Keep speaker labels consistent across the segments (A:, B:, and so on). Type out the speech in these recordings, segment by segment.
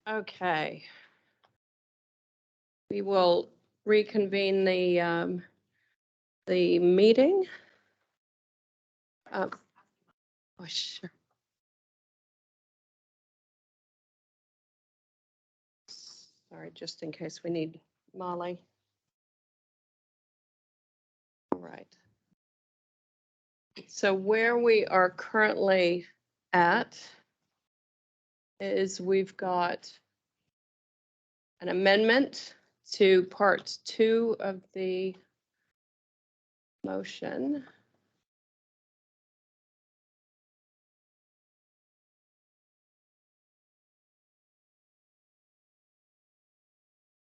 A: Okay. We will reconvene the meeting. Oh, sure. Sorry, just in case we need Molly. All right. So where we are currently at is we've got an amendment to part 2 of the motion.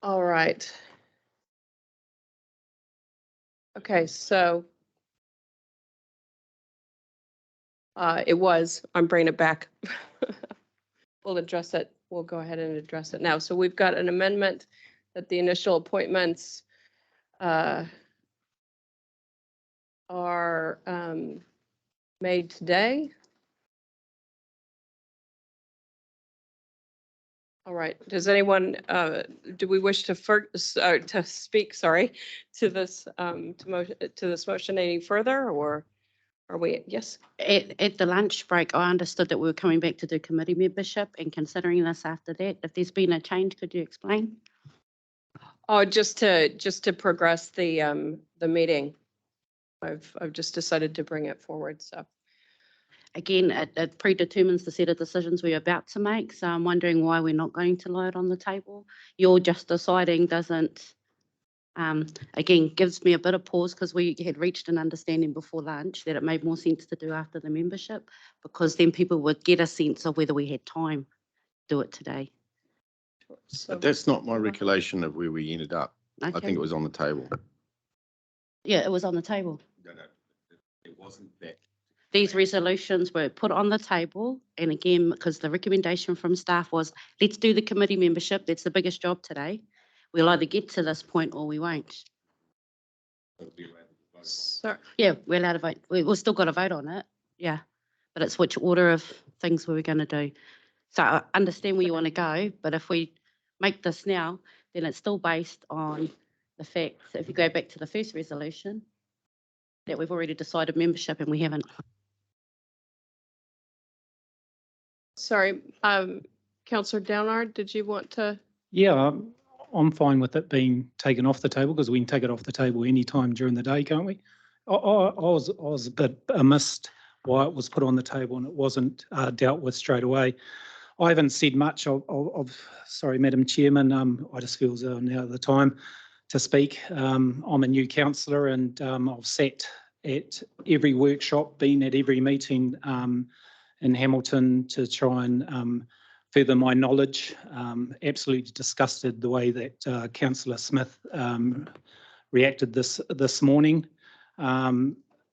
A: All right. Okay, so I'm bringing it back. We'll address it. We'll go ahead and address it now. So we've got an amendment that the initial appointments are made today. All right. Does anyone, do we wish to speak, sorry, to this motion any further, or are we, yes?
B: At the lunch break, I understood that we were coming back to do committee membership and considering this after that. If there's been a change, could you explain?
A: Oh, just to progress the meeting. I've just decided to bring it forward, so.
B: Again, it predetermines the set of decisions we're about to make, so I'm wondering why we're not going to lie it on the table. You're just deciding doesn't, again, gives me a bit of pause because we had reached an understanding before lunch that it made more sense to do after the membership, because then people would get a sense of whether we had time to do it today.
A: So,
C: But that's not my recollection of where we ended up.
B: Okay.
C: I think it was on the table.
B: Yeah, it was on the table.
C: No, it wasn't that.
B: These resolutions were put on the table, and again, because the recommendation from staff was, let's do the committee membership. That's the biggest job today. We'll either get to this point or we won't.
A: Sorry.
B: Yeah, we're allowed to vote. We've still got to vote on it. Yeah, but it's which order of things we were going to do. So I understand where you want to go, but if we make this now, then it's still based on the fact that if you go back to the first resolution, that we've already decided membership and we haven't.
A: Sorry, Councillor Downard, did you want to?
D: Yeah, I'm fine with it being taken off the table because we can take it off the table any time during the day, can't we? I was a bit amazed why it was put on the table and it wasn't dealt with straight away. I haven't said much of sorry, Madam Chairman, I just feel now the time to speak. I'm a new councillor and I've sat at every workshop, been at every meeting in Hamilton to try and further my knowledge. Absolutely disgusted the way that Councillor Smith reacted this morning.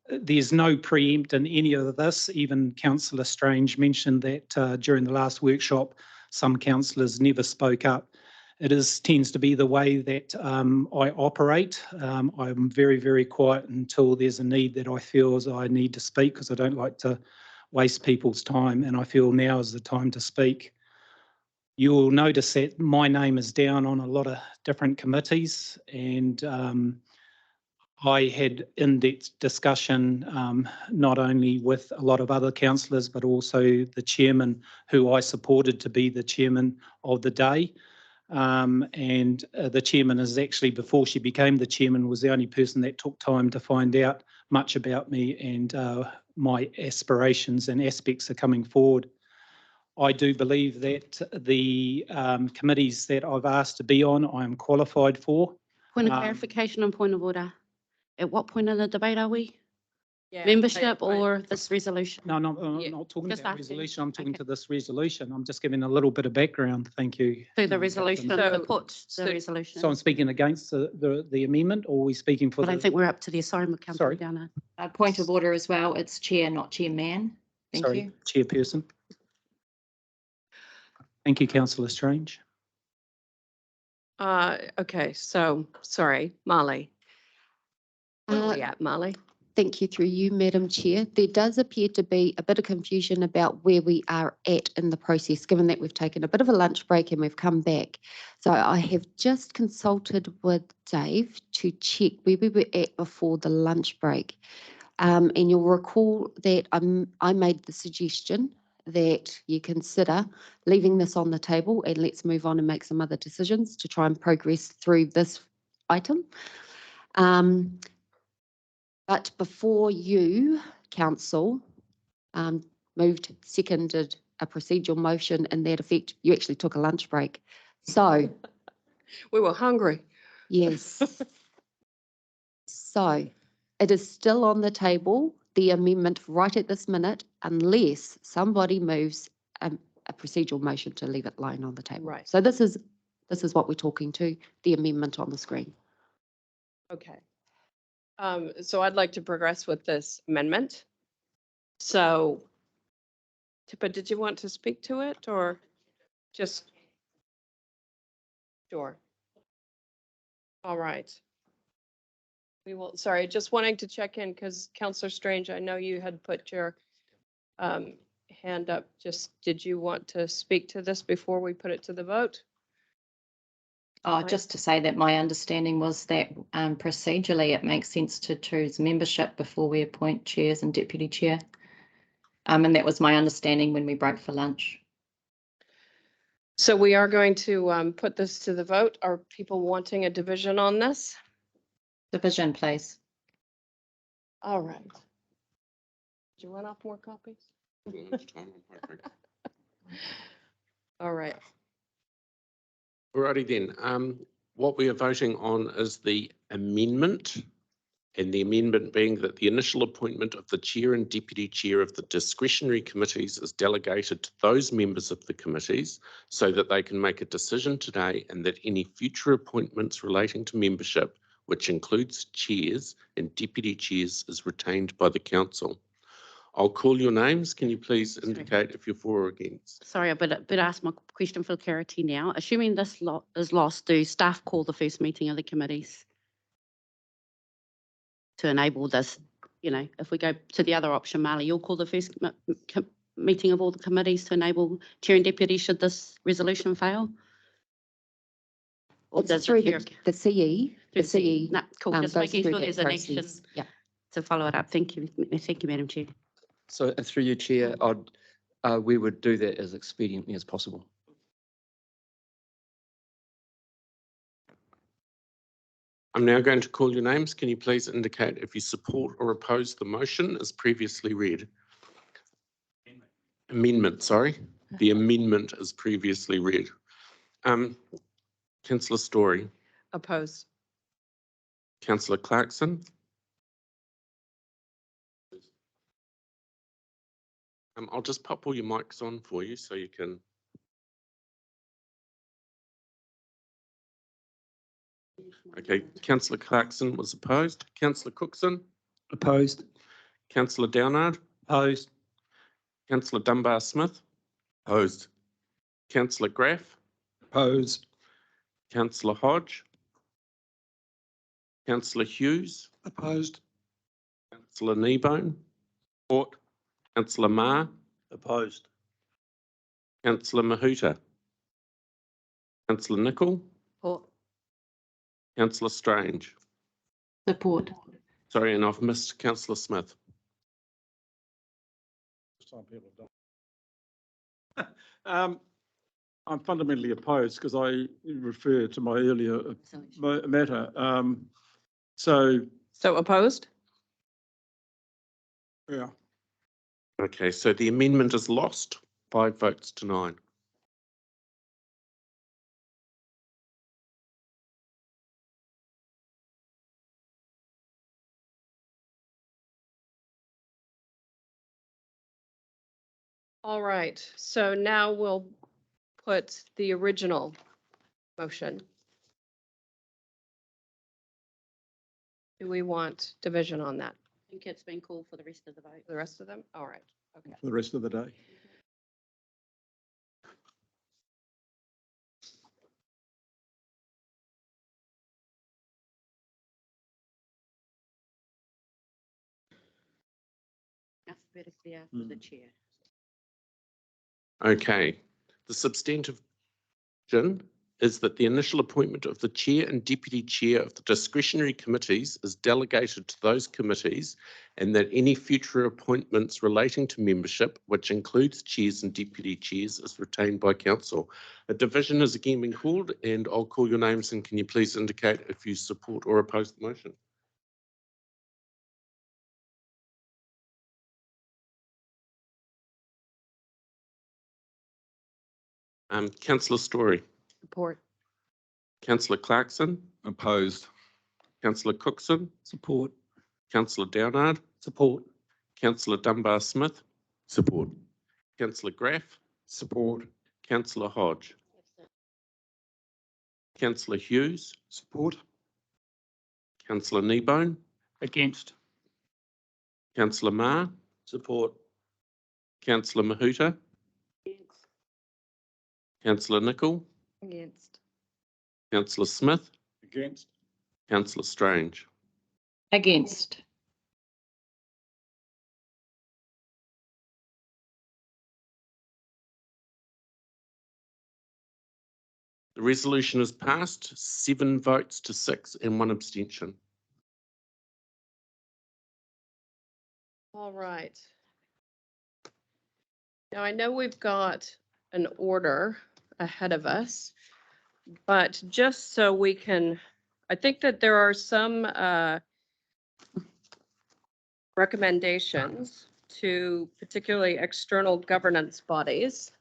D: There's no preempt in any of this. Even Councillor Strange mentioned that during the last workshop, some councillors never spoke up. It tends to be the way that I operate. I'm very, very quiet until there's a need that I feel as I need to speak, because I don't like to waste people's time, and I feel now is the time to speak. You'll notice that my name is down on a lot of different committees, and I had in-depth discussion not only with a lot of other councillors, but also the chairman who I supported to be the chairman of the day. And the chairman is actually, before she became the chairman, was the only person that took time to find out much about me and my aspirations and aspects are coming forward. I do believe that the committees that I've asked to be on, I am qualified for.
B: Point of clarification and point of order. At what point in the debate are we?
A: Yeah,
B: Membership or this resolution?
D: No, I'm
A: Yeah,
D: not talking
B: just
D: about
B: asking.
D: resolution. I'm talking
B: Okay.
D: to this resolution. I'm just giving a little bit of background. Thank you.
B: To the resolution,
A: So-
B: to put
A: so-
B: the resolution.
D: So I'm speaking against the amendment, or are we speaking for
B: I don't think we're up to the assignment, Councillor
D: Sorry.
B: Downer.
E: Point of order as well. It's chair, not chairman. Thank
D: Sorry,
E: you.
D: Chairperson. Thank you, Councillor Strange.
A: Okay, so, sorry, Molly. Where are we at, Molly?
F: Thank you through you, Madam Chair. There does appear to be a bit of confusion about where we are at in the process, given that we've taken a bit of a lunch break and we've come back. So I have just consulted with Dave to check where we were at before the lunch break. And you'll recall that I made the suggestion that you consider leaving this on the table and let's move on and make some other decisions to try and progress through this item. But before you, council, moved, seconded a procedural motion in that effect, you actually took a lunch break. So,
A: We were hungry.
F: yes. So, it is still on the table, the amendment right at this minute, unless somebody moves a procedural motion to leave it lying on the table.
A: Right.
F: So this is what we're talking to, the amendment on the screen.
A: Okay. So I'd like to progress with this amendment. So, but did you want to speak to it or just? Sure. All right. We will, sorry, just wanting to check in because Counselor Strange, I know you had put your hand up. Just, did you want to speak to this before we put it to the vote?
E: Just to say that my understanding was that procedurally it makes sense to choose membership before we appoint chairs and deputy chair. And that was my understanding when we broke for lunch.
A: So we are going to put this to the vote. Are people wanting a division on this?
E: Division, please.
A: All right. Did you run off more copies? All right.
G: Alrighty then, what we are voting on is the amendment, and the amendment being that the initial appointment of the chair and deputy chair of the discretionary committees is delegated to those members of the committees so that they can make a decision today, and that any future appointments relating to membership, which includes chairs and deputy chairs, is retained by the council. I'll call your names. Can you please indicate if you're for or against?
B: Sorry, I better ask my question for clarity now. Assuming this lot is lost, do staff call the first meeting of the committees to enable this? You know, if we go to the other option, Marley, you'll call the first meeting of all the committees to enable chair and deputy should this resolution fail? Or
F: It's
B: does
F: through
B: chair-
F: the CE.
B: through
F: The CE.
B: No, cool. Just
F: goes
B: making
F: through
B: sure
F: that
B: there's an action
F: process. Yeah.
B: to follow it up. Thank you. Thank you, Madam Chair.
H: So through you, Chair, we would do that as expediently as possible.
G: I'm now going to call your names. Can you please indicate if you support or oppose the motion as previously read? Amendment, sorry. The amendment as previously read. Councillor Story,
A: Oppose.
G: Councillor Clarkson. I'll just pop all your mics on for you so you can. Okay, Councillor Clarkson was opposed. Councillor Cookson,
D: Opposed?
G: Councillor Downard,
D: Opposed?
G: Councillor Dunbar Smith, opposed. Councillor Graff,
D: Opposed?
G: Councillor Hodge, Councillor Hughes,
D: Opposed?
G: Councillor Kneebone, support. Councillor Marr,
D: Opposed?
G: Councillor Mahuta, Councillor Nicol,
B: Support.
G: Councillor Strange.
E: Support.
G: Sorry, and I've missed Councillor Smith.
I: I'm fundamentally opposed because I refer to my earlier matter. So,
A: So opposed?
I: yeah,
G: Okay, so the amendment is lost. 5 votes to 9.
A: All right, so now we'll put the original motion. Do we want division on that?
B: I think it's been called for the rest of the vote.
A: The rest of them? All right, okay.
I: for the rest of the day.
B: better clear for the chair.
G: Okay, the substantive provision is that the initial appointment of the chair and deputy chair of the discretionary committees is delegated to those committees, and that any future appointments relating to membership, which includes chairs and deputy chairs, is retained by council. A division is again being called, and I'll call your names, and can you please indicate if you support or oppose the motion? Councillor Story,
A: Support.
G: Councillor Clarkson,
C: Opposed.
G: Councillor Cookson,
D: Support.
G: Councillor Downard,
D: Support.
G: Councillor Dunbar Smith,
C: Support.
G: Councillor Graff,
C: Support.
G: Councillor Hodge, Councillor Hughes,
C: Support.
G: Councillor Kneebone,
D: Against.
G: Councillor Ma,
D: Support.
G: Councillor Mahuta, Councillor Nicol,
A: Against.
G: Councillor Smith,
C: Against.
G: Councillor Strange.
E: Against.
G: The resolution is passed, 7 votes to 6 and 1 abstention.
A: All right. Now I know we've got an order ahead of us, but just so we can, I think that there are some recommendations to particularly external governance bodies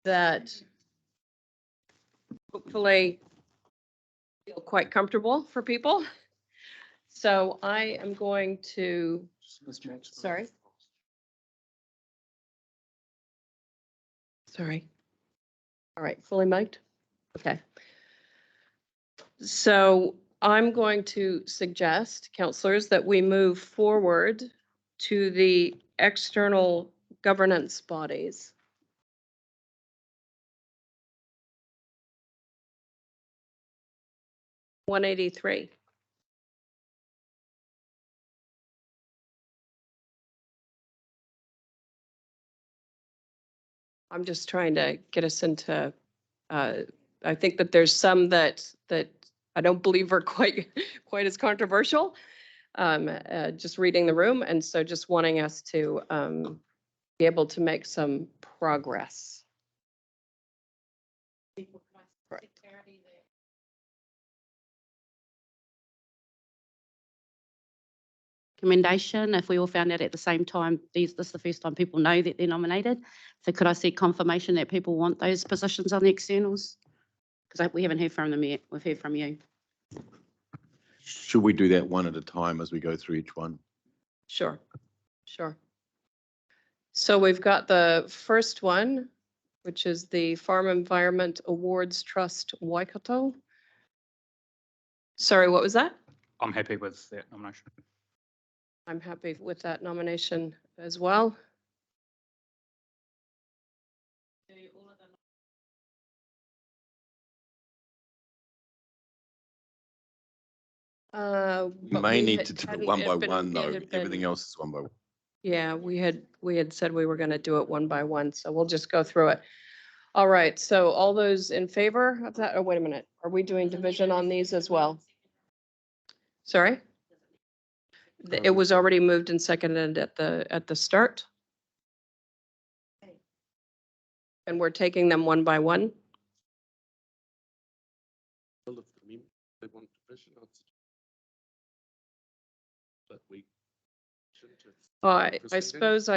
A: that hopefully feel quite comfortable for people. So I am going to, sorry. Sorry. All right, fully mic'd? Okay. So I'm going to suggest, councillors, that we move forward to the external governance bodies. (183). I'm just trying to get us into, I think that there's some that I don't believe are quite as controversial. Just reading the room, and so just wanting us to be able to make some progress. Right.
B: Recommendation, if we all found out at the same time, this is the first time people know that they're nominated. So could I see confirmation that people want those positions on the externals? Because we haven't heard from them yet. We've heard from you.
C: Should we do that one at a time as we go through each one?
A: Sure, sure. So we've got the first one, which is the Farm Environment Awards Trust Waikato. Sorry, what was that?
J: I'm happy with that nomination.
A: I'm happy with that nomination as well.
C: We
A: But
C: may
A: we
C: need
A: had-
C: to do it
A: hadn't-
C: one
A: it
C: by
A: been-
C: one,
A: it
C: though.
A: had
C: Everything
A: been-
C: else is one by one.
A: Yeah, we had said we were going to do it one by one, so we'll just go through it. All right, so all those in favor of that, oh, wait a minute, are we doing division on these as well? Sorry? It was already moved and seconded at the start. And we're taking them one by one?
G: Well, if the members, they want division, I'd suggest that we shouldn't have
A: I
G: proceeded.
A: suppose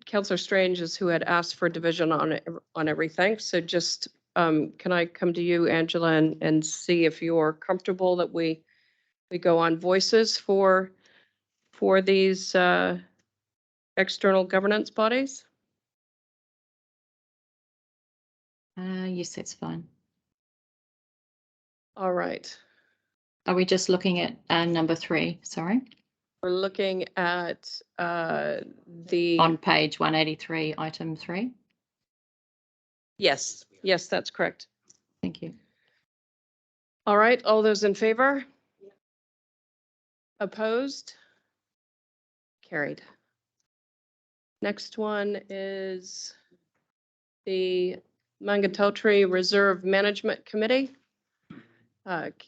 A: Councillor Strange is who had asked for division on everything. So just, can I come to you, Angela, and see if you're comfortable that we go on voices for these external governance bodies?
E: Yes, that's fine.
A: All right.
E: Are we just looking at number 3? Sorry.
A: We're looking at the.
E: On page 183, item 3.
A: Yes, that's correct.
E: Thank you.
A: All right, all those in favor? Opposed? Carried. Next one is the Mangatotri Reserve Management Committee.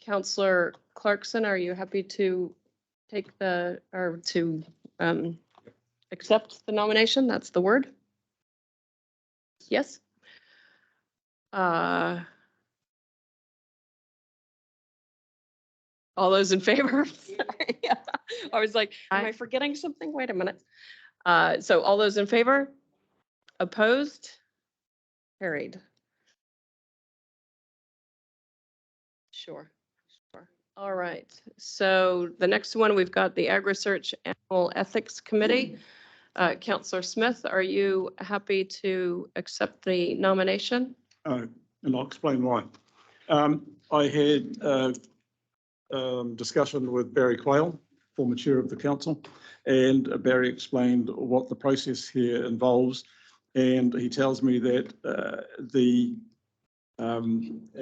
A: Counselor Clarkson, are you happy to take the, or to accept the nomination? That's the word? Yes? All those in favor? Sorry. Yeah. I was like, am I forgetting something? Wait a minute. So all those in favor? Opposed? Carried. Sure. All right. So the next one, we've got the Agri-Search Animal Ethics Committee. Counselor Smith, are you happy to accept the nomination?
I: And I'll explain why. I had discussion with Barry Quayle, former chair of the council, and Barry explained what the process here involves. And he tells me that the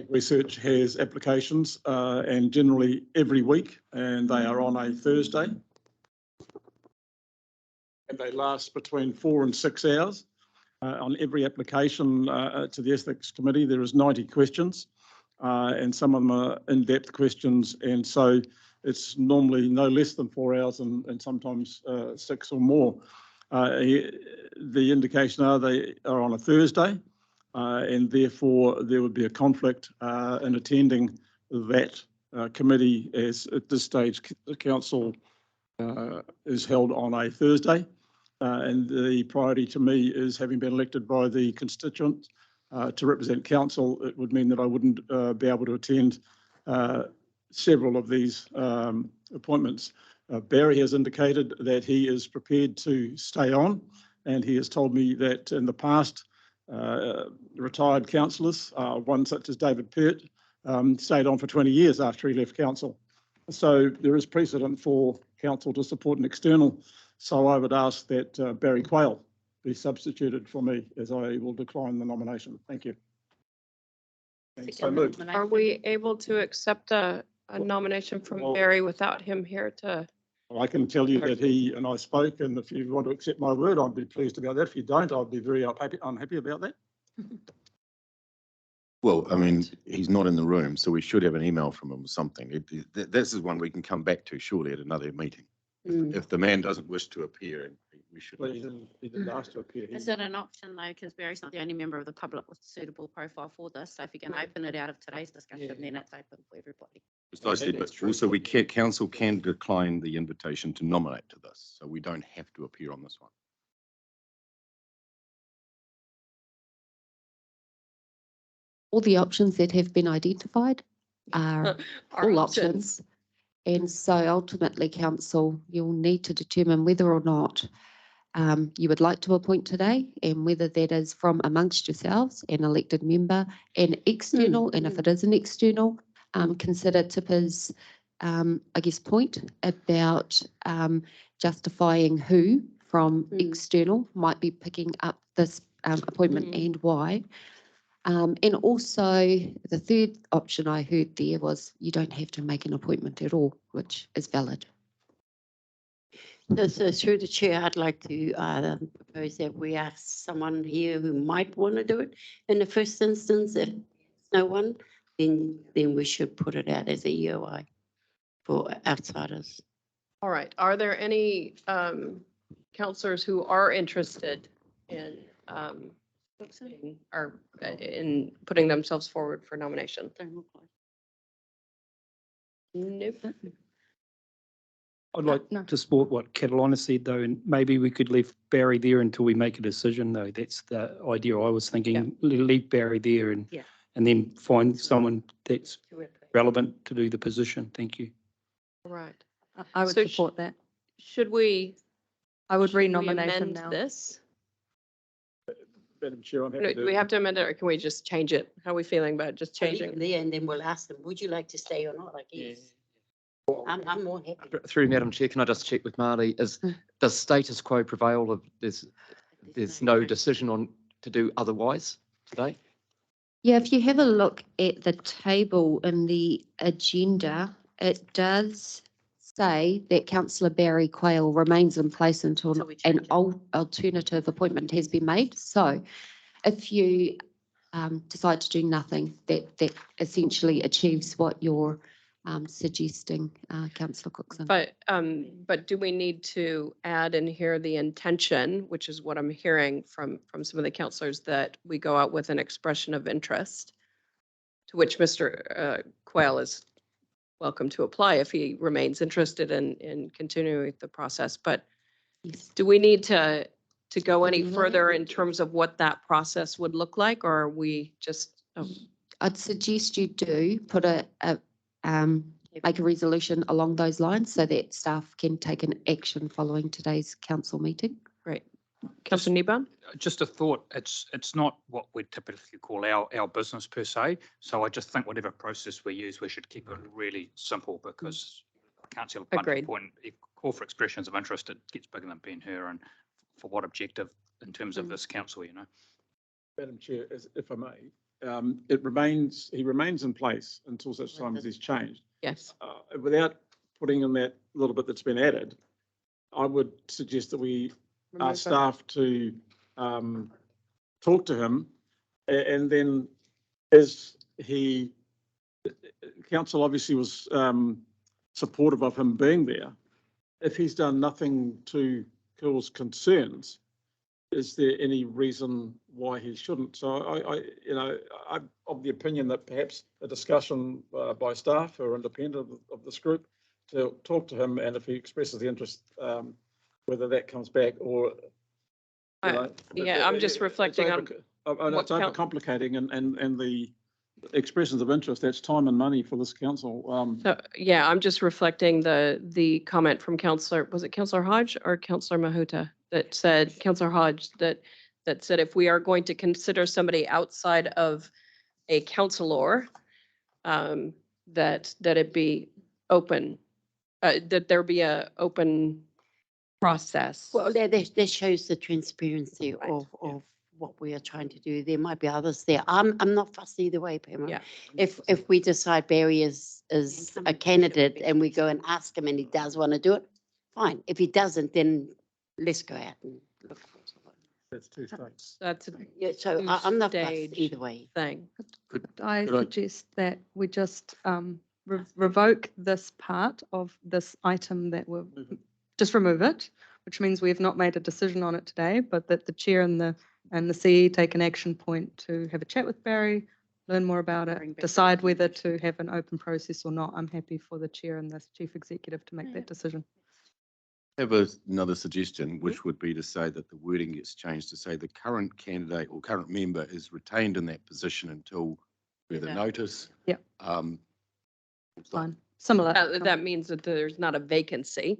I: research has applications and generally every week, and they are on a Thursday. And they last between 4 and 6 hours. On every application to the Ethics Committee, there is 90 questions, and some of them are in-depth questions. And so it's normally no less than 4 hours and sometimes 6 or more. The indication are they are on a Thursday, and therefore there would be a conflict in attending that committee, as at this stage the council is held on a Thursday. And the priority to me is, having been elected by the constituents to represent council, it would mean that I wouldn't be able to attend several of these appointments. Barry has indicated that he is prepared to stay on, and he has told me that in the past, retired councillors, one such as David Pert, stayed on for 20 years after he left council. So there is precedent for council to support an external. So I would ask that Barry Quayle be substituted for me, as I will decline the nomination. Thank you. And so moved.
A: Are we able to accept a nomination from
I: Well-
A: Barry without him here to?
I: I can tell you that he and I spoke, and if you want to accept my word, I'd be pleased about that. If you don't, I'd be very unhappy about that.
C: Well, I mean, he's not in the room, so we should have an email from him or something. This is one we can come back to surely at another meeting. If the man doesn't wish to appear, we should.
I: Well, he didn't ask to appear.
B: Is it an option though, because Barry's not the only member of the public with a suitable profile for this, so if you can open it out of today's discussion, then it's open for everybody.
C: Precisely, but also we can, council can decline the invitation to nominate to this, so we don't have to appear on this one.
F: All the options that have been identified are
A: Our
F: all options. And so ultimately, council, you'll need to determine whether or not you would like to appoint today, and whether that is from amongst yourselves, an elected member, an external, and if it is an external, consider Tipper's, I guess, point about justifying who from external might be picking up this appointment and why. And also the third option I heard there was you don't have to make an appointment at all, which is valid.
K: So through the chair, I'd like to propose that we ask someone here who might want to do it in the first instance. If no one, then we should put it out as a EOI for outsiders.
A: All right. Are there any counselors who are interested in in putting themselves forward for nomination? Nope.
D: I'd like to support what Catalina said though, and maybe we could leave Barry there until we make a decision though. That's the idea I was thinking. Leave Barry there and then find someone that's relevant to do the position. Thank you.
A: All right.
L: I would
A: So
L: support that.
A: Should we?
L: I would
A: should we
L: renominate him
A: amend
L: now.
A: this?
I: Madam Chair, I'm
A: No,
I: happy
A: do we
I: to.
A: have to amend it, or can we just change it? How are we feeling about just changing?
K: There, and then we'll ask them, would you like to stay or not? I guess. I'm more happy.
H: Through Madam Chair, can I just check with Marty, does status quo prevail of there's no decision on to do otherwise today?
F: Yeah, if you have a look at the table in the agenda, it does say that councillor Barry Quayle remains in place until
B: So we
F: an
B: change it.
F: alternative appointment has been made. So if you decide to do nothing, that essentially achieves what you're suggesting, councillor Cookson.
A: But do we need to add in here the intention, which is what I'm hearing from some of the councillors, that we go out with an expression of interest, to which Mr. Quayle is welcome to apply if he remains interested in continuing the process. But
F: Yes.
A: do we need to go any further in terms of what that process would look like, or are we just? Oh,
F: I'd suggest you do put make a resolution along those lines so that staff can take an action following today's council meeting.
A: great. Councillor Niebauer?
J: Just a thought, it's not what we typically call our business per se. So I just think whatever process we use, we should keep it really simple because I can't see a bunch
A: Agreed.
J: of point. If call for expressions of interest, it gets bigger than Ben Hur, and for what objective in terms of this council, you know?
I: Madam Chair, if I may, he remains in place until such time as he's changed.
A: Yes.
I: Without putting in that little bit that's been added, I would suggest that we
A: Remove
I: ask
A: that.
I: staff to talk to him, and then as council obviously was supportive of him being there. If he's done nothing to cause concerns, is there any reason why he shouldn't? So I'm of the opinion that perhaps a discussion by staff who are independent of this group to talk to him, and if he expresses the interest, whether that comes back or.
A: Yeah, I'm just reflecting on.
I: It's overcomplicating, and the expressions of interest, that's time and money for this council.
A: So, yeah, I'm just reflecting the comment from was it Councillor Hodge or Councillor Mahuta that said, Councillor Hodge, that said if we are going to consider somebody outside of a councillor, that it be open, that there be a open process.
K: Well, that shows the transparency of what we are trying to do. There might be others there. I'm not fussed either way, Pamela.
A: Yeah.
K: If we decide Barry is a candidate and we go and ask him and he does want to do it, fine. If he doesn't, then let's go out and look for someone.
I: That's two states.
A: That's a
K: Yeah, so I'm not fussed
A: two-stage
K: either way.
A: thing.
L: Could I
C: could I-
L: suggest that we just revoke this part of this item that we're, just remove it, which means we have not made a decision on it today, but that the chair and the CE take an action point to have a chat with Barry, learn more about
K: Bring
L: it,
K: back
L: decide
K: the
L: whether to have an open process or not. I'm happy for the chair and the chief executive to make that decision.
C: I have another suggestion, which would be to say that the wording gets changed to say the current candidate or current member is retained in that position until further notice.
L: Yep.
C: Fine.
L: Fine, similar.
A: That means that there's not a vacancy.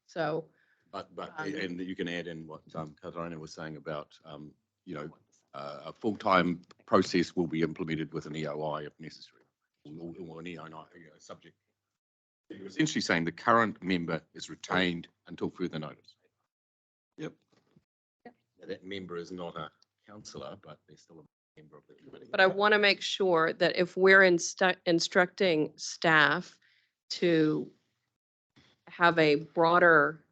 A: So,
C: But, and you can add in what Katarina was saying about, a full-time process will be implemented with an EOI if necessary, or an EOI, subject. You're essentially saying the current member is retained until further notice.
I: Yep.
C: Now, that member is not a councillor, but they're still a member of the committee.
A: but I want to make sure that if we're instructing staff to have a broader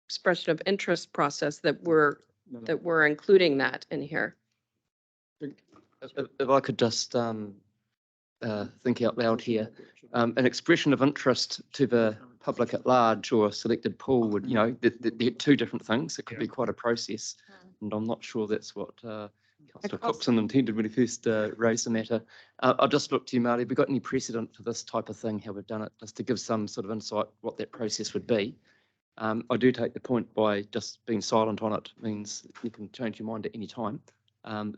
A: expression of interest process, that we're including that in here.
H: If I could just think out loud here, an expression of interest to the public at large or a selected pool would, they're two different things. It could be quite a process, and I'm not sure that's what Councillor Cookson intended when he first raised the matter. I'll just look to you, Marty. Have we got any precedent for this type of thing, how we've done it, just to give some sort of insight what that process would be? I do take the point by just being silent on it means you can change your mind at any time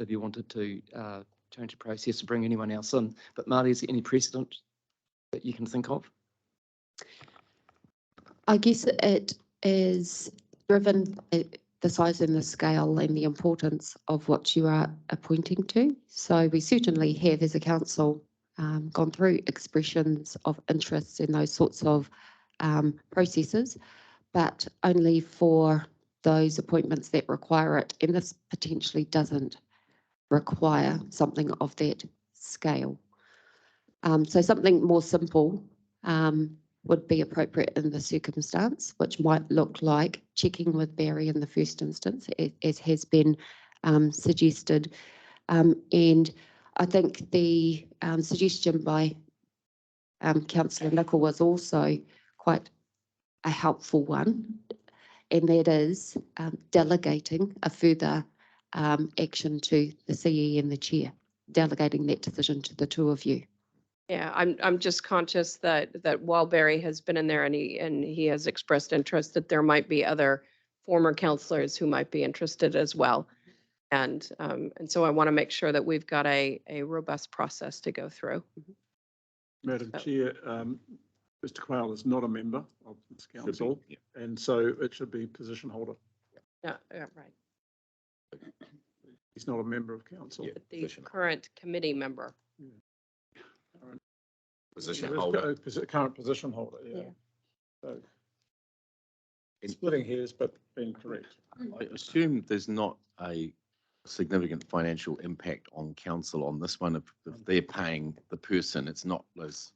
H: if you wanted to change the process to bring anyone else in. But Marty, is there any precedent that you can think of?
F: I guess it is driven by the size and the scale and the importance of what you are appointing to. So we certainly have, as a council, gone through expressions of interest in those sorts of processes, but only for those appointments that require it. And this potentially doesn't require something of that scale. So something more simple would be appropriate in the circumstance, which might look like checking with Barry in the first instance, as has been suggested. And I think the suggestion by Councillor Nicol was also quite a helpful one, and that is delegating a further action to the CE and the chair, delegating that decision to the two of you.
A: Yeah, I'm just conscious that while Barry has been in there and he has expressed interest, that there might be other former counselors who might be interested as well. And so I want to make sure that we've got a robust process to go through.
I: Madam
A: So-
I: Chair, Mr. Quayle is not a member of this council,
C: yeah.
I: and so it should be position holder.
A: Yeah, right.
I: He's not a member of council.
C: Yeah.
A: The
C: Position.
A: current committee member.
C: Position
I: Yeah,
C: holder.
I: Current position holder, yeah.
A: Yeah.
I: So splitting hairs, but being correct.
C: I assume there's not a significant financial impact on council on this one. If they're paying the person, it's not those,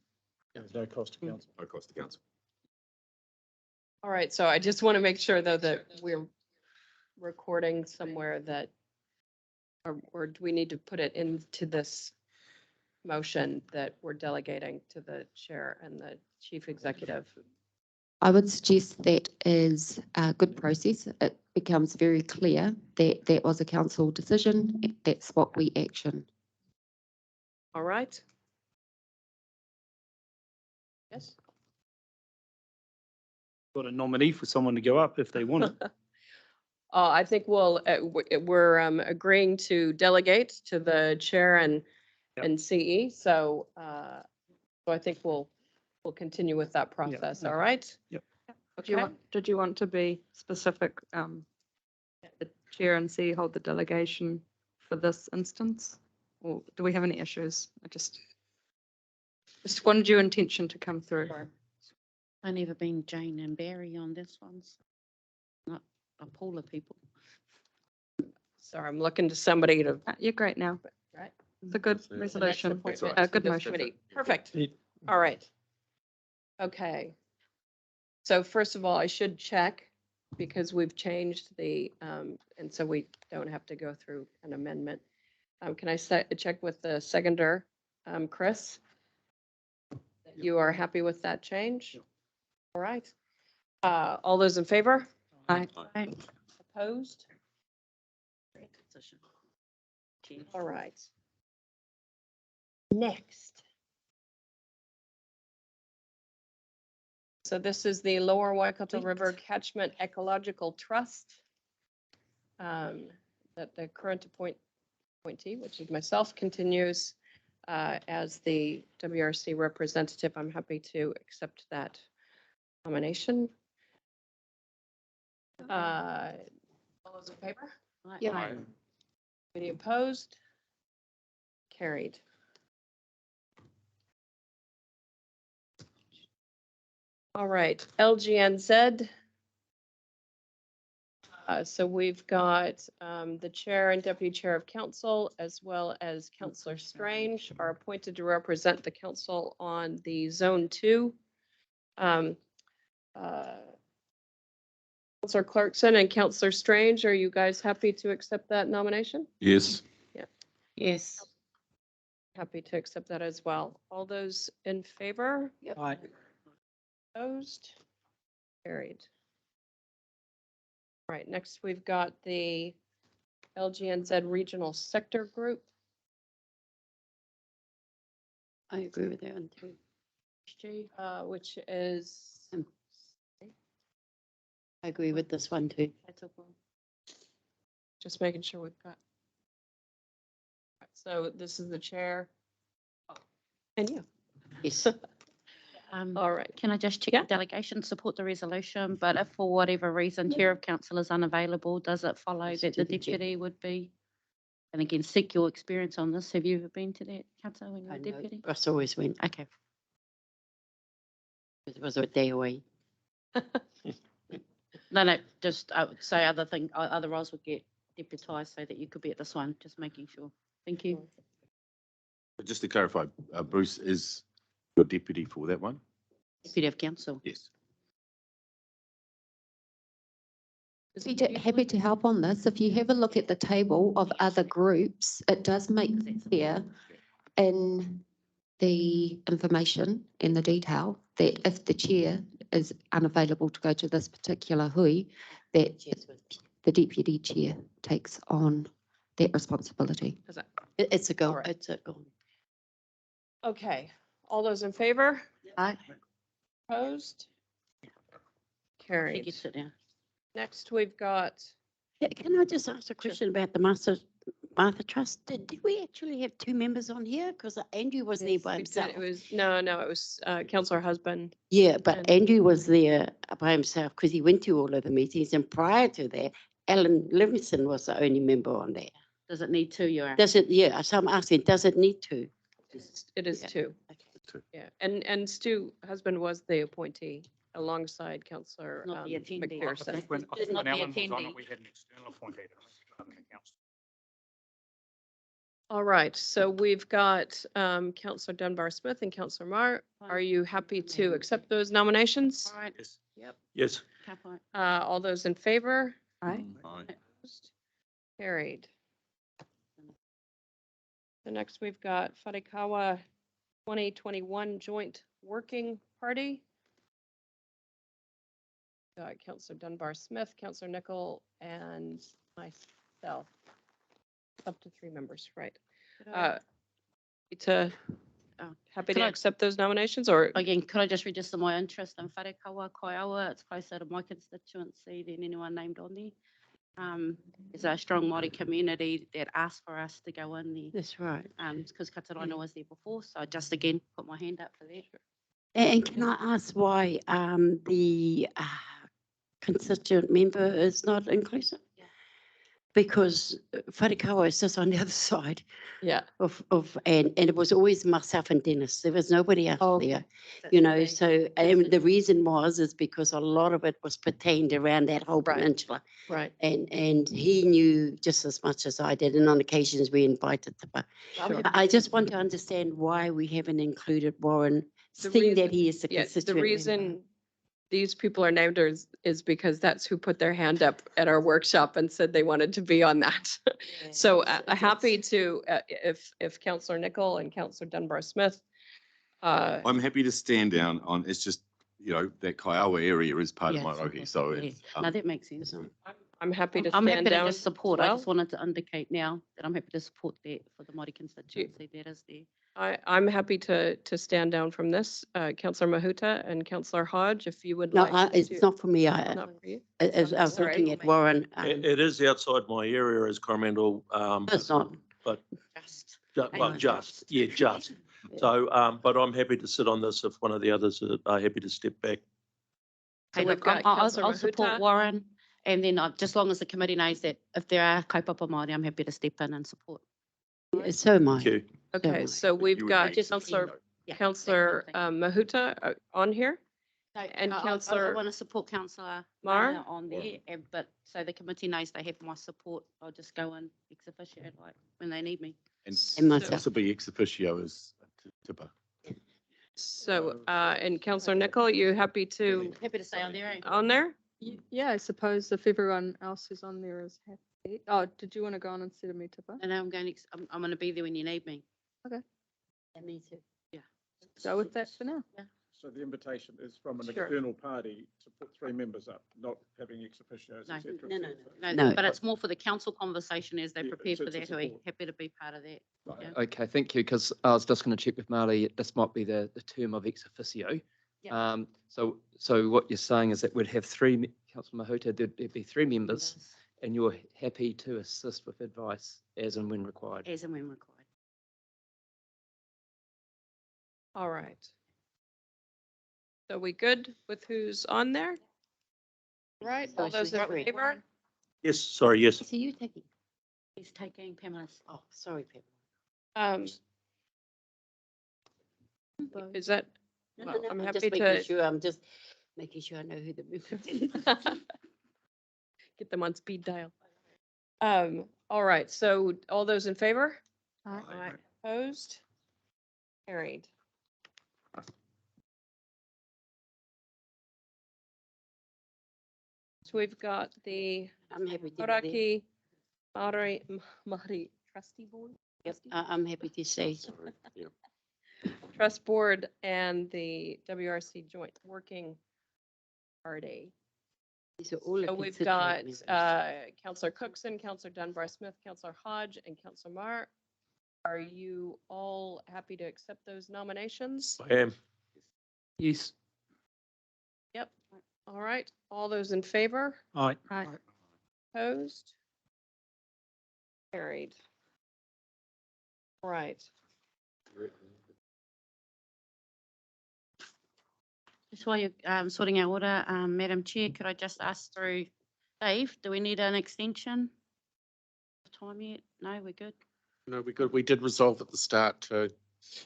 I: There's no cost to council.
C: no cost to council.
A: All right, so I just want to make sure though that we're recording somewhere that, or do we need to put it into this motion that we're delegating to the chair and the chief executive?
F: I would suggest that is a good process. It becomes very clear that that was a council decision. That's what we action.
A: All right? Yes?
D: Got a nominee for someone to go up if they want it.
A: I think we're agreeing to delegate to the chair and CE. So I think we'll continue with that process. All right?
D: Yep.
A: Okay.
L: Did you want to be specific? The chair and C hold the delegation for this instance? Or do we have any issues? I just wanted your intention to come through.
B: I've never been Jane and Barry on this one. So not a pool of people.
A: Sorry, I'm looking to somebody to.
L: You're great now.
A: Right.
L: It's a good
C: That's it.
L: resolution,
A: Appointment
C: right.
L: a
A: to
L: good
A: this
L: motion.
A: committee. Perfect. All right. Okay. So first of all, I should check because we've changed the, and so we don't have to go through an amendment. Can I check with the seconder, Chris? You are happy with that change? All right. All those in favor?
L: Aye.
A: Opposed? All right. Next. So this is the Lower Waikato River Catchment Ecological Trust. That the current appointee, which is myself, continues as the WRC representative. I'm happy to accept that nomination. All those in favor?
F: Yeah.
A: Any opposed? Carried. All right, LGNZ. So we've got the chair and deputy chair of council, as well as Councillor Strange, are appointed to represent the council on the Zone 2. Councillor Clarkson and Councillor Strange, are you guys happy to accept that nomination?
C: Yes.
K: Yes.
A: Happy to accept that as well. All those in favor?
D: Aye.
A: Opposed? Carried. All right, next we've got the LGNZ Regional Sector Group.
K: I agree with that one too.
A: Which is,
K: I agree with this one too.
A: just making sure we've got. So this is the chair. And you.
K: Yes.
A: All right.
B: Can I just check
A: Yeah.
B: the delegation support the resolution, but if for whatever reason chair of council is unavailable, does it follow that the deputy would be? And again, seek your experience on this. Have you ever been to that, council, when you
K: I
B: were
K: know
B: deputy?
K: Russ always went.
B: Okay.
K: It was a day away.
B: No, just I would say other roles would get deputised so that you could be at this one, just making sure. Thank you.
C: Just to clarify, Bruce is your deputy for that one?
B: Deputy of Council.
C: Yes.
F: Happy to help on this. If you have a look at the table of other groups, it does make clear in the information and the detail that if the chair is unavailable to go to this particular hui, that the deputy chair takes on that responsibility.
A: Is that-
K: It's a go,
A: All right.
K: it's a go.
A: Okay, all those in favor?
K: Aye.
A: Opposed?
B: She
A: Carried.
B: gets it down.
A: Next, we've got,
K: Yeah, can I just ask a question about the Martha Trust? Did we actually have two members on here? Because Andrew was there by
A: it
K: himself.
A: was, no, it was Councillor Husband.
K: Yeah, but
A: and-
K: Andrew was there by himself because he went to all of the meetings, and prior to that, Alan Livingston was the only member on there.
B: Does it need two, Your
K: Does it, yeah, so I'm asking, does it need to?
A: It is
K: Yeah.
A: two.
C: Two.
A: Yeah, and Stu Husband was the appointee alongside Councillor
B: Not the attendee.
J: I
A: McPherson.
J: think when
B: It's not the
J: Alan was on
B: attendee.
J: it, we had an external appointee. rather than the council.
A: All right, so we've got Councillor Dunbar Smith and Councillor Marr. Are you happy to accept those nominations?
B: All right.
C: Yes.
A: Yep.
J: Yes.
B: Couple.
A: All those in favor?
L: Aye.
C: Aye.
A: Opposed? Carried. The next, we've got Wharekawa 2021 Joint Working Party. Councillor Dunbar Smith, Councillor Nicol, and myself. Up to 3 members, right? Happy to
B: Can I-
A: accept those nominations, or
B: Again, could I just register my interest in Wharekawa, Kaiawa? It's closer to my constituency than anyone named on there. There's a strong Māori community that asked for us to go in there.
K: That's right.
B: Because Kataraina was there before, so I just again put my hand up for that.
K: And can I ask why the constituent member is not inclusive? Because Wharekawa is just on the other side
A: yeah,
K: and it was always myself and Dennis. There was nobody else
A: Oh,
K: there,
B: That's
K: you know,
B: the-
K: so,
B: that's
K: and
B: the-
K: the reason is because a lot of it was pertained around that whole
A: Right.
K: peninsula.
A: right.
K: And he knew just as much as I did, and on occasions we invited them.
A: Sure.
K: I just want to understand why we haven't included Warren,
A: The
K: seeing that
A: reason-
K: he is the
A: Yeah,
K: constituent
A: the
K: member.
A: reason these people are named is because that's who put their hand up at our workshop and said they wanted to be on that. So happy to, if Councillor Nicol and Councillor Dunbar Smith.
C: I'm happy to stand down on, it's just, you know, that Kaiawa area is part of
K: Yeah,
C: Mairohi, so
K: yeah.
C: it's,
B: No, that makes sense.
A: I'm happy to
B: I'm happy
A: stand
B: to
A: down.
B: just support.
A: as
B: I just
A: well.
B: wanted to indicate now that I'm happy to support that for the Māori constituency that is there.
A: I'm happy to stand down from this. Councillor Mahuta and Councillor Hodge, if you would
K: No,
A: like.
K: it's
A: to-
K: not for me.
A: Not for you?
K: As I was
A: Sorry.
K: looking at Warren,
M: It is outside my area as Coromandel,
K: it's not.
M: but
B: Just.
M: well, just. So, but I'm happy to sit on this if one of the others are happy to step back.
A: So
B: Hey,
A: we've
B: look,
A: got
B: I'll
A: Councillor
B: support
A: Mahuta.
B: Warren, and then just long as the committee knows that if there are kaupapa Māori, I'm happy to step in and support.
K: So am
M: Thank
K: I.
M: you.
A: Okay,
K: Don't
A: so we've
C: you would
A: got
C: be-
B: just-
A: Councillor
B: Yeah,
A: Councillor
B: thank you.
A: Mahuta on here. And
B: I
A: Councillor
B: want to support Councillor
A: Marr?
B: Marr on there, but so the committee knows they have my support, I'll just go in ex officio like when they need me.
C: and
K: And myself.
C: also be ex officio as tipper.
A: So, and Councillor Nicol, you happy to,
B: Happy to stay on there.
A: on there?
L: Yeah, I suppose if everyone else who's on there is happy. Oh, did you want to go on instead of me, Tipper?
B: And I'm going, I'm going to be there when you need me.
L: Okay.
B: And me too.
L: Go with that for now.
I: So the invitation is from an
A: Sure.
I: external party to put 3 members up, not having ex officios,
B: No,
I: et cetera,
K: no,
I: et
K: no,
I: cetera.
K: No.
B: But it's more for the council conversation as they
I: Yeah,
B: prepare
I: so
B: for
I: it's a
B: that, Hui.
I: support.
B: Happy to be part of that. Yeah.
H: Okay, thank you, because I was just going to check with Marley, this might be the term of ex officio.
B: Yeah.
H: So what you're saying is that we'd have 3, Councillor Mahuta, there'd be 3 members, and you're happy to assist with advice as and when required.
B: As and when required.
A: All right. So we good with who's on there? Right, all
K: So
A: those in
K: she's right.
A: favor?
M: Yes, sorry, yes.
K: So you taking?
B: He's taking Pamela's.
K: Oh, sorry, Pam.
A: Is that,
K: No,
A: Well,
K: no, no,
A: I'm
K: just
A: happy
K: making
A: to-
K: sure- I'm just making sure I know who the members.
A: get them on speed dial. All right, so all those in favor?
L: Aye.
A: Opposed? Carried. Next, we've got the
K: I'm happy to be there.
A: Hauraki Māori Trustee Board.
K: Yep, I'm happy to say.
G: Sorry, yeah.
A: Trust Board and the WRC Joint Working Party.
K: These are all the
A: So we've
K: constituent
A: got
K: members.
A: Councillor Cookson, Councillor Dunbar-Smith, Councillor Hodge, and Councillor Marr. Are you all happy to accept those nominations?
M: I am.
D: Yes.
A: Yep. All right. All those in favor?
D: Aye.
L: Aye.
A: Opposed? Carried. All right.
B: Just while you're sorting out order, Madam Chair, could I just ask through Dave, do we need an extension of time yet? No, we're good.
G: No, we did resolve at the start to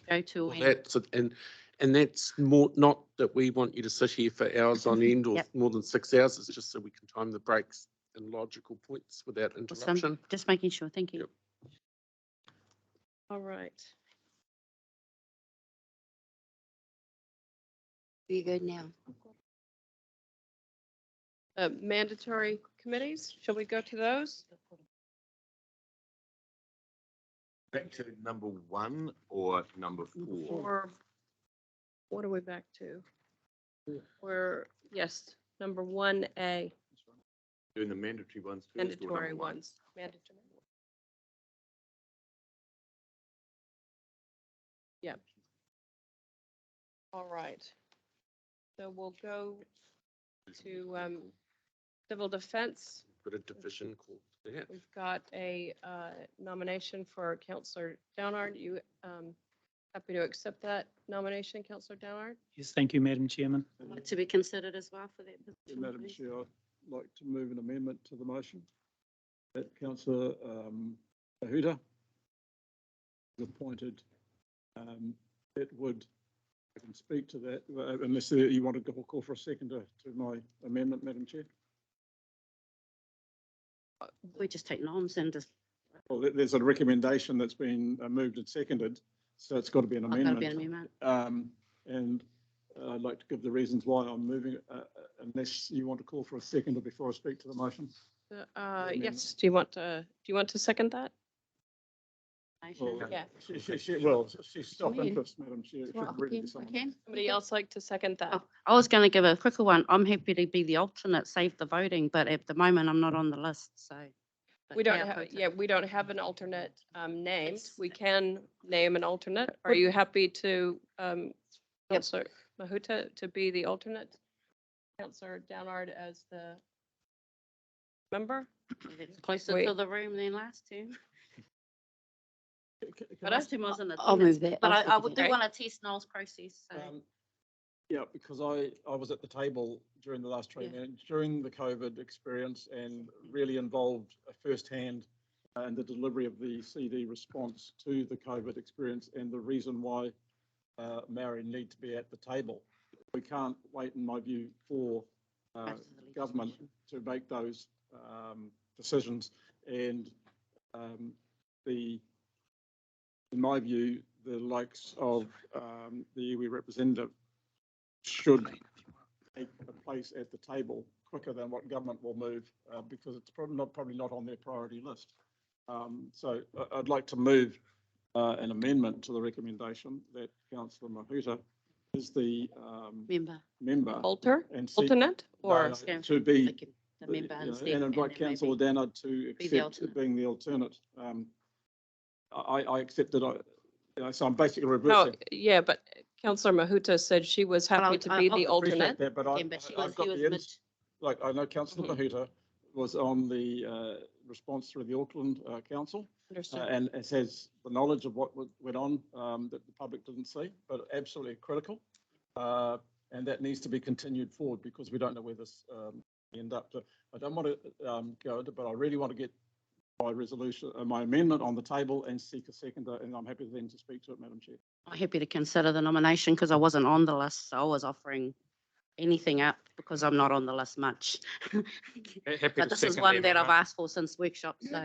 B: Go to
G: well,
B: when?
G: that's, and that's more, not that we want you to sit here for hours on end or
B: Yep.
G: more than 6 hours, it's just so we can time the breaks in logical points without
B: Awesome.
G: interruption.
B: Just making sure. Thank you.
G: Yep.
A: All right.
K: You go now.
A: Mandatory committees, shall we go to those?
C: Back to number 1 or number 4?
A: Or what are we back to? We're, yes, number 1A,
C: Doing the mandatory ones first? or
A: mandatory
C: number 1?
A: ones. Mandatory. Yeah. All right. So we'll go to civil defense.
G: Put a division called that.
A: We've got a nomination for Councillor Downard. You happy to accept that nomination, Councillor Downard?
D: Yes, thank you, Madam Chairman.
B: To be considered as well for that. position,
I: Madam
B: please.
I: Chair, I'd like to move an amendment to the motion that Councillor Mahuta is appointed. It would, I can speak to that, unless you want to call for a second to my amendment, Madam Chair.
B: We just take noms and just,
I: Well, there's a recommendation that's been moved and seconded, so it's got to be an
B: I've got to be an
I: amendment.
B: amendment.
I: And I'd like to give the reasons why I'm moving it, unless you want to call for a second before I speak to the motion.
A: Yes, do you want to second that?
I: Well,
A: Yeah.
I: She's self-interest, Madam Chair. It
B: Well,
I: shouldn't really
B: okay,
I: be someone
B: okay.
A: Somebody else like to second that?
B: Oh, I was going to give a quicker one. I'm happy to be the alternate, save the voting, but at the moment I'm not on the list, so.
A: We don't
B: Yeah,
A: have,
B: vote it.
A: yeah, we don't have an alternate named.
B: It's-
A: We can name an alternate. Are you happy to, Councillor Mahuta to be the alternate? Councillor Downard as the member?
B: It's closer
A: Wait.
B: to the room than last time.
A: But
B: Last time I was in
K: I'll
B: attendance,
K: move that.
B: but
K: I'll
B: I
K: second
B: would
K: that.
B: do want to test Noel's process, so.
I: Yeah, because I was at the table during the last training, and during the COVID experience, and really involved firsthand in the delivery of the CD response to the COVID experience, and the reason why Maori need to be at the table. We can't wait, in my view, for
B: After the
I: government
B: legislation.
I: to make those decisions, and in my view, the likes of the iwi representative should take a place at the table quicker than what government will move, because it's probably not on their priority list. So I'd like to move an amendment to the recommendation that Councillor Mahuta is the
B: Member.
I: member. And seek-
A: Alternate or?
I: No, to be,
B: Like the member
I: you know,
B: instead.
I: and invite
B: then maybe-
I: Councillor Dannard to
B: be the
I: accept
B: alternate.
I: being the alternate. I accepted, so I'm basically
A: No,
I: reversing.
A: yeah, but Councillor Mahuta said she was happy
B: I'll-
A: to be
B: I'll
A: the
I: Appreciate
A: alternate.
I: that, but
B: Yeah, but she was,
I: I've got
B: he was
I: the,
B: mid.
I: like, I know Councillor Mahuta was on the response through the Auckland Council,
A: Understood.
I: and it has the knowledge of what went on that the public didn't see, but absolutely critical. And that needs to be continued forward, because we don't know where this end up. So I don't want to go into, but I really want to get my resolution, my amendment on the table and seek a seconder, and I'm happy then to speak to it, Madam Chair.
B: I'm happy to consider the nomination because I wasn't on the list, so I was offering anything up because I'm not on the list much.
J: Happy
B: But
J: to
B: this is
J: second
B: one
J: the
B: that I've
J: amendment.
B: asked for since workshop, so.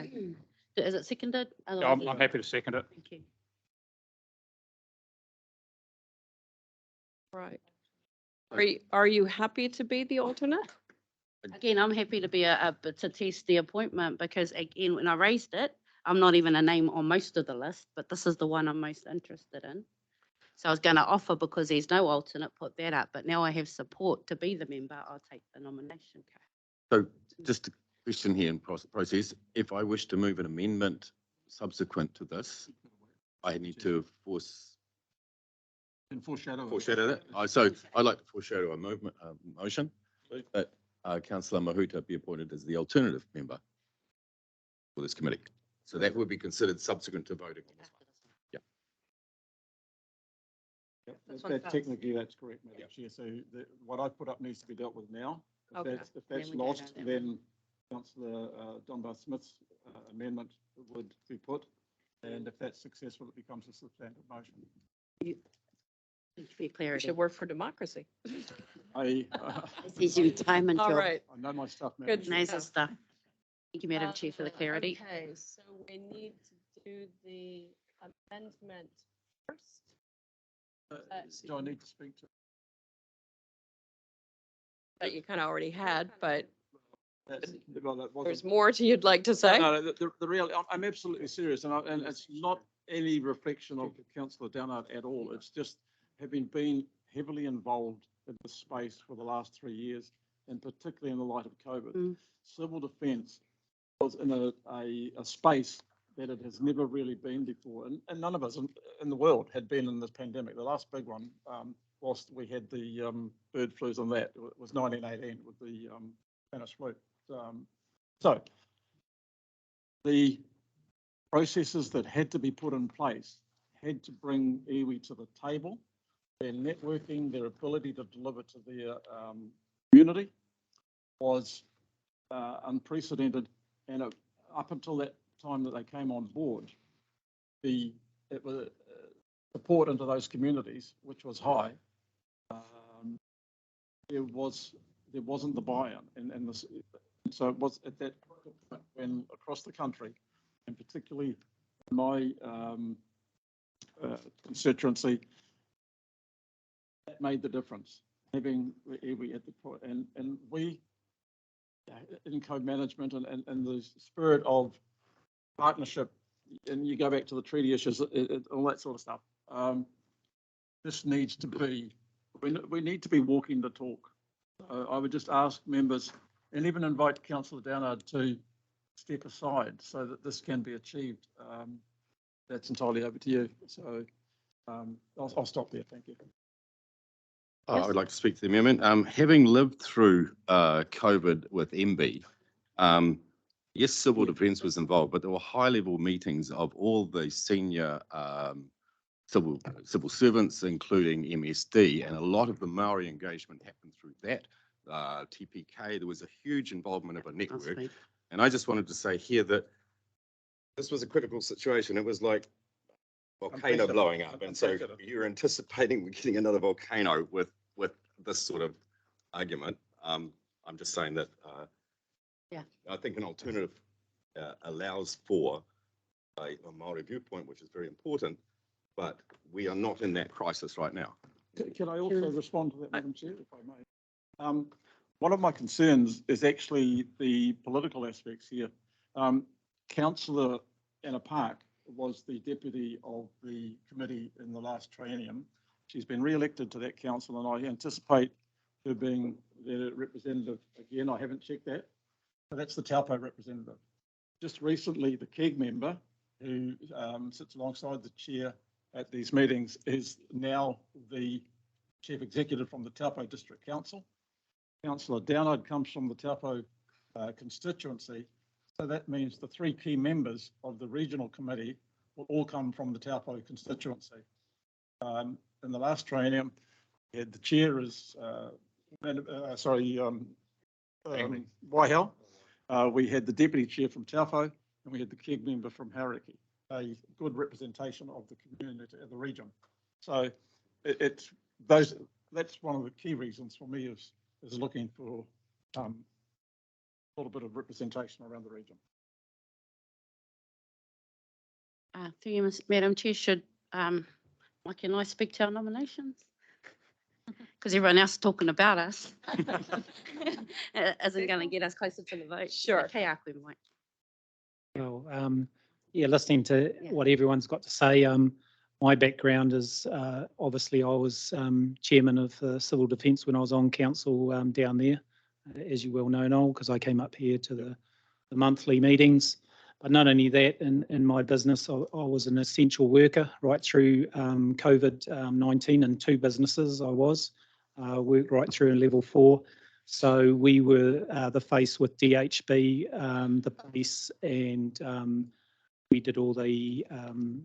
B: Is it seconded?
J: Yeah,
B: Otherwise-
J: I'm happy to second it.
B: Thank you.
A: Right. Are you happy to be the alternate?
B: Again, I'm happy to be to test the appointment because again, when I raised it, I'm not even a name on most of the list, but this is the one I'm most interested in. So I was going to offer because there's no alternate, put that up, but now I have support to be the member. I'll take the nomination.
C: So just a question here in process, if I wish to move an amendment subsequent to this, I need to
I: Foreshadow.
C: foreshadow that. So I'd like to foreshadow a motion that councillor Mahuta be appointed as the alternative member for this committee. So that would be considered subsequent to voting on this one.
I: Technically, that's correct, Madam Chair. So what I put up needs to be dealt with now.
A: Okay.
I: If that's
B: Then we go
I: lost,
B: down that
I: then Councillor Dunbar Smith's amendment would be put. And if that's successful, it becomes a substantive motion.
B: Thank you for your
A: We
B: clarity.
A: should work for democracy.
I: I
K: This is your time and
A: All
K: job.
A: right.
I: know my stuff, Madam
A: Good.
I: Chair.
B: Nasal stuff. Thank you, Madam Chair, for the clarity.
A: Okay, so we need to do the amendment first.
I: Do I need to speak to?
A: That you kind of already had, but
I: Well, that wasn't-
A: there's more you'd like to say?
I: No, the real, I'm absolutely serious, and it's not any reflection of Councillor Downard at all. It's just having been heavily involved in the space for the last 3 years, and particularly in the light of COVID.
B: Mm.
I: Civil defence was in a space that it has never really been before, and none of us in the world had been in this pandemic. The last big one, whilst we had the bird flus on that, it was 1918 with the Spanish flu. So the processes that had to be put in place had to bring iwi to the table. Their networking, their ability to deliver to their community was unprecedented. And up until that time that they came on board, it was support into those communities, which was high. There wasn't the buy-in, and so it was at that point when across the country, and particularly my constituency, that made the difference. Having iwi at the point, and we in co-management and the spirit of partnership, and you go back to the treaty issues, all that sort of stuff. This needs to be, we need to be walking the talk. I would just ask members and even invite Councillor Downard to step aside so that this can be achieved. That's entirely over to you. So I'll stop there. Thank you.
C: I would like to speak to the amendment. Having lived through COVID with MB, yes, civil defence was involved, but there were high-level meetings of all the senior civil servants, including MSD, and a lot of the Maori engagement happened through that. TPK, there was a huge involvement of a network. And I just wanted to say here that this was a critical situation. It was like volcano blowing up. And so you're anticipating we're getting another volcano with this sort of argument. I'm just saying that I think an alternative allows for a Maori viewpoint, which is very important, but we are not in that crisis right now.
I: Can I also respond to that, Madam Chair, if I may? One of my concerns is actually the political aspects here. Councillor Anna Park was the deputy of the committee in the last triennium. She's been re-elected to that council, and I anticipate her being their representative again. I haven't checked that, but that's the Taupo representative. Just recently, the KEG member, who sits alongside the chair at these meetings, is now the chief executive from the Taupo District Council. Councillor Downard comes from the Taupo constituency, so that means the 3 key members of the regional committee will all come from the Taupo constituency. In the last triennium, we had the chair as Waihau. We had the deputy chair from Taupo, and we had the KEG member from Hauraki. A good representation of the community of the region. So that's one of the key reasons for me is looking for a little bit of representation around the region.
B: Through you, Madam Chair, should Mike and I speak to our nominations? because everyone else talking about us isn't going to get us closer to the vote.
A: Sure.
B: Okay, Aku, Mike.
D: Well, yeah, listening to
B: Yeah.
D: what everyone's got to say, my background is obviously I was chairman of Civil Defence when I was on council down there, as you well know, Noel, because I came up here to the monthly meetings. But not only that, in my business, I was an essential worker right through COVID-19 in 2 businesses I was, worked right through in level 4. So we were the face with DHB, the police, and we did all the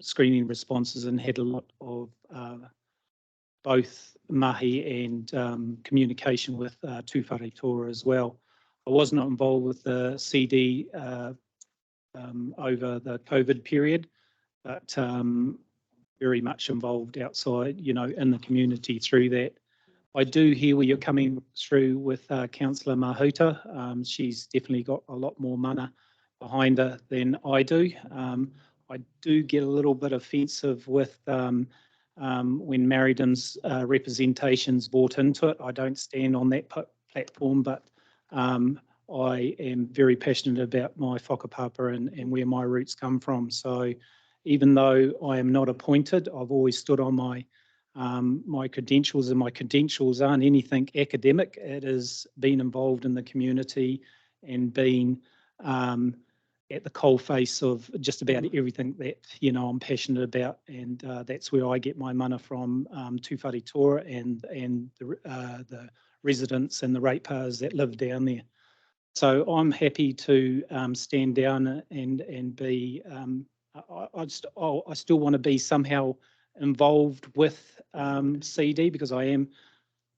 D: screening responses and had a lot of both mahi and communication with Tūwhare Toa as well. I was not involved with the CD over the COVID period, but very much involved outside, you know, in the community through that. I do hear where you're coming through with Councillor Mahuta. She's definitely got a lot more mana behind her than I do. I do get a little bit offensive with when Merredin's representation's bought into it. I don't stand on that platform, but I am very passionate about my whakapapa and where my roots come from. So even though I am not appointed, I've always stood on my my credentials, and my credentials aren't anything academic. It is being involved in the community and being at the coalface of just about everything that, you know, I'm passionate about, and that's where I get my mana from, Tūwhare Toa and the residents and the ratepayers that live down there. So I'm happy to stand down and be. I still want to be somehow involved with CD because I am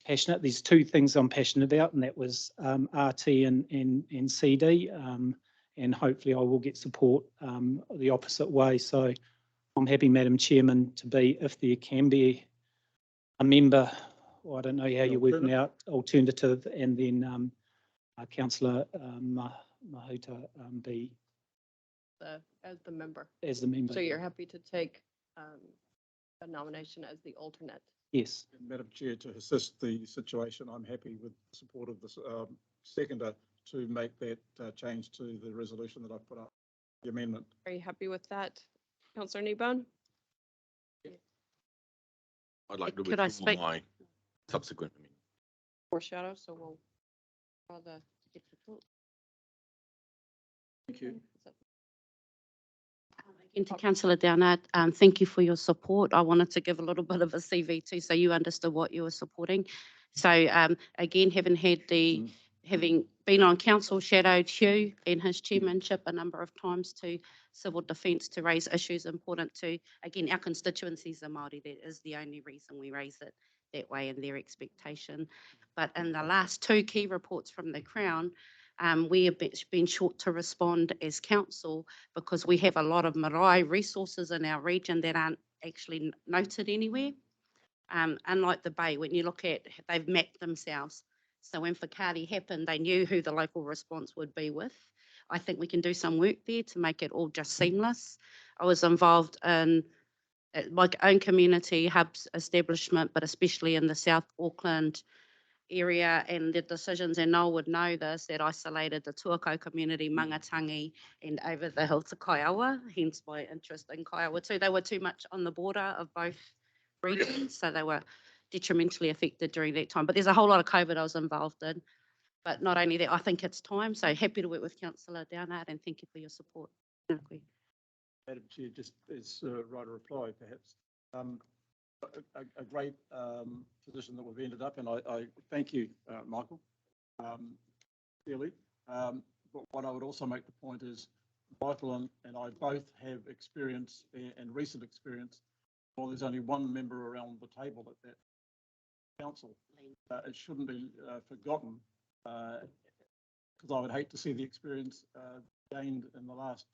D: passionate. There's 2 things I'm passionate about, and that was RT and CD. And hopefully I will get support the opposite way. So I'm happy, Madam Chairman, to be, if there can be a member, well, I don't know how you're working out, alternative, and then Councillor Mahuta be
A: As the member.
D: as the member.
A: So you're happy to take a nomination as the alternate?
D: Yes.
I: Madam Chair, to assist the situation, I'm happy with support of this seconder to make that change to the resolution that I've put up, the amendment.
A: Are you happy with that, Councillor Kneebone?
C: I'd like to
B: Could I
C: withdraw
B: speak?
C: my subsequent amendment.
A: Foreshadow, so we'll draw the.
I: Thank you.
B: Again, to Councillor Downard, thank you for your support. I wanted to give a little bit of a CV too, so you understood what you were supporting. So again, having been on council, shadowed Hugh in his chairmanship a number of times to civil defence to raise issues important to, again, our constituencies are Māori. That is the only reason we raise it that way and their expectation. But in the last 2 key reports from the Crown, we have been short to respond as council because we have a lot of marae resources in our region that aren't actually noted anywhere. Unlike the Bay, when you look at, they've mapped themselves. So when Whakaari happened, they knew who the local response would be with. I think we can do some work there to make it all just seamless. I was involved in my own community hubs establishment, but especially in the South Auckland area and the decisions, and Noel would know this, that isolated the Tuakau community, Mangatangi, and over the hill to Kaiawa, hence my interest in Kaiawa too. They were too much on the border of both regions, so they were detrimentally affected during that time. But there's a whole lot of COVID I was involved in. But not only that, I think it's time, so happy to work with Councillor Downard, and thank you for your support.
I: Madam Chair, just as right a reply, perhaps. A great position that we've ended up in. I thank you, Michael, clearly. But what I would also make the point is Michael and I both have experience and recent experience. Well, there's only one member around the table at that council. It shouldn't be forgotten because I would hate to see the experience gained in the last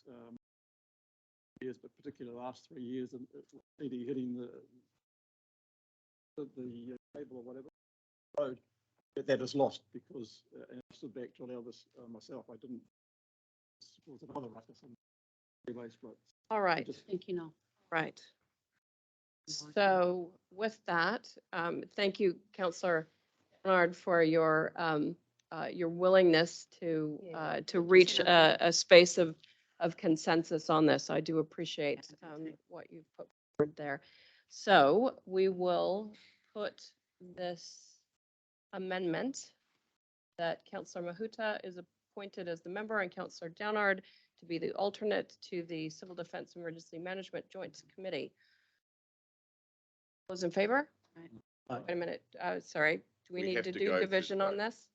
I: years, but particularly the last 3 years, and CD hitting the table or whatever road that is lost because and I stood back to allow this myself. I didn't support another ruckus on relays.
A: All right,
B: Thank you, Noel.
A: right. So with that, thank you, Councillor Bernard, for your willingness to reach a space of consensus on this. I do appreciate what you've put forward there. So we will put this amendment that Councillor Mahuta is appointed as the member and Councillor Downard to be the alternate to the Civil Defense Emergency Management Joint Committee. Those in favor?
D: Aye.
A: Wait a minute, sorry, do we
C: We
A: need
C: have
A: to
C: to
A: do
C: go through the
A: division on
C: vote.
A: this?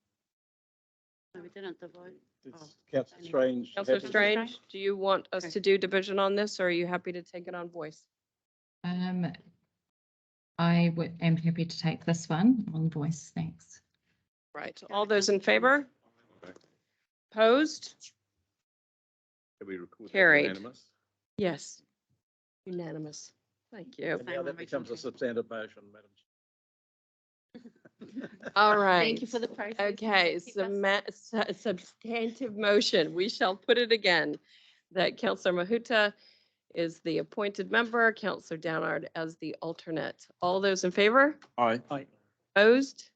B: No, we didn't divide.
I: It's Councillor Strange.
A: Councillor
I: happy-
A: Strange, do you want us
B: Okay.
A: to do division on this, or are you happy to take it on voice?
E: Am happy to take this one on voice, thanks.
A: Right, all those in favor? Opposed?
C: Can we record that
A: Carried.
C: unanimous?
A: Yes. Unanimous. Thank you.
I: And now that becomes a substantive motion, Madam
A: All right.
B: Thank you for the process.
A: Okay, substantive motion. We shall put it again, that Councillor Mahuta is the appointed member, Councillor Downard as the alternate. All those in favor?
I: Aye.
A: Opposed?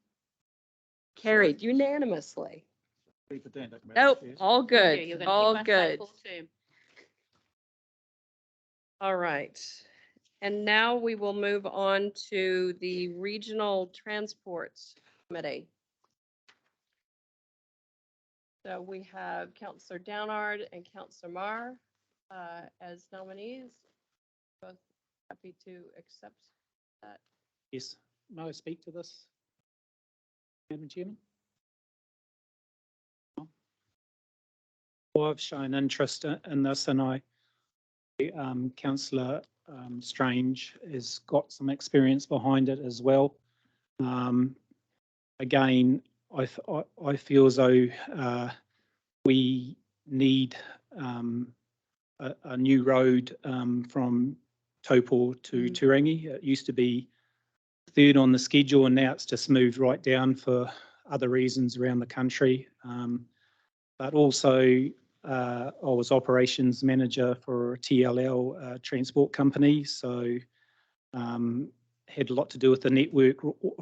A: Carried unanimously.
I: Keep it down, Madam
A: Nope,
I: Chair.
A: all
B: Yeah,
A: good,
B: you're gonna
A: all
B: keep us
A: good.
B: full term.
A: All right. And now we will move on to the Regional Transport Committee. So we have Councillor Downard and Councillor Marr as nominees. Both happy to accept that.
D: Yes, may I speak to this, Madam Chairman? Well, I've shown interest in this, and Councillor Strange has got some experience behind it as well. Again, I feel as though we need a new road from Taupo to Turangi. It used to be third on the schedule, and now it's just moved right down for other reasons around the country. But also, I was operations manager for TLL transport company, so had a lot to do with the network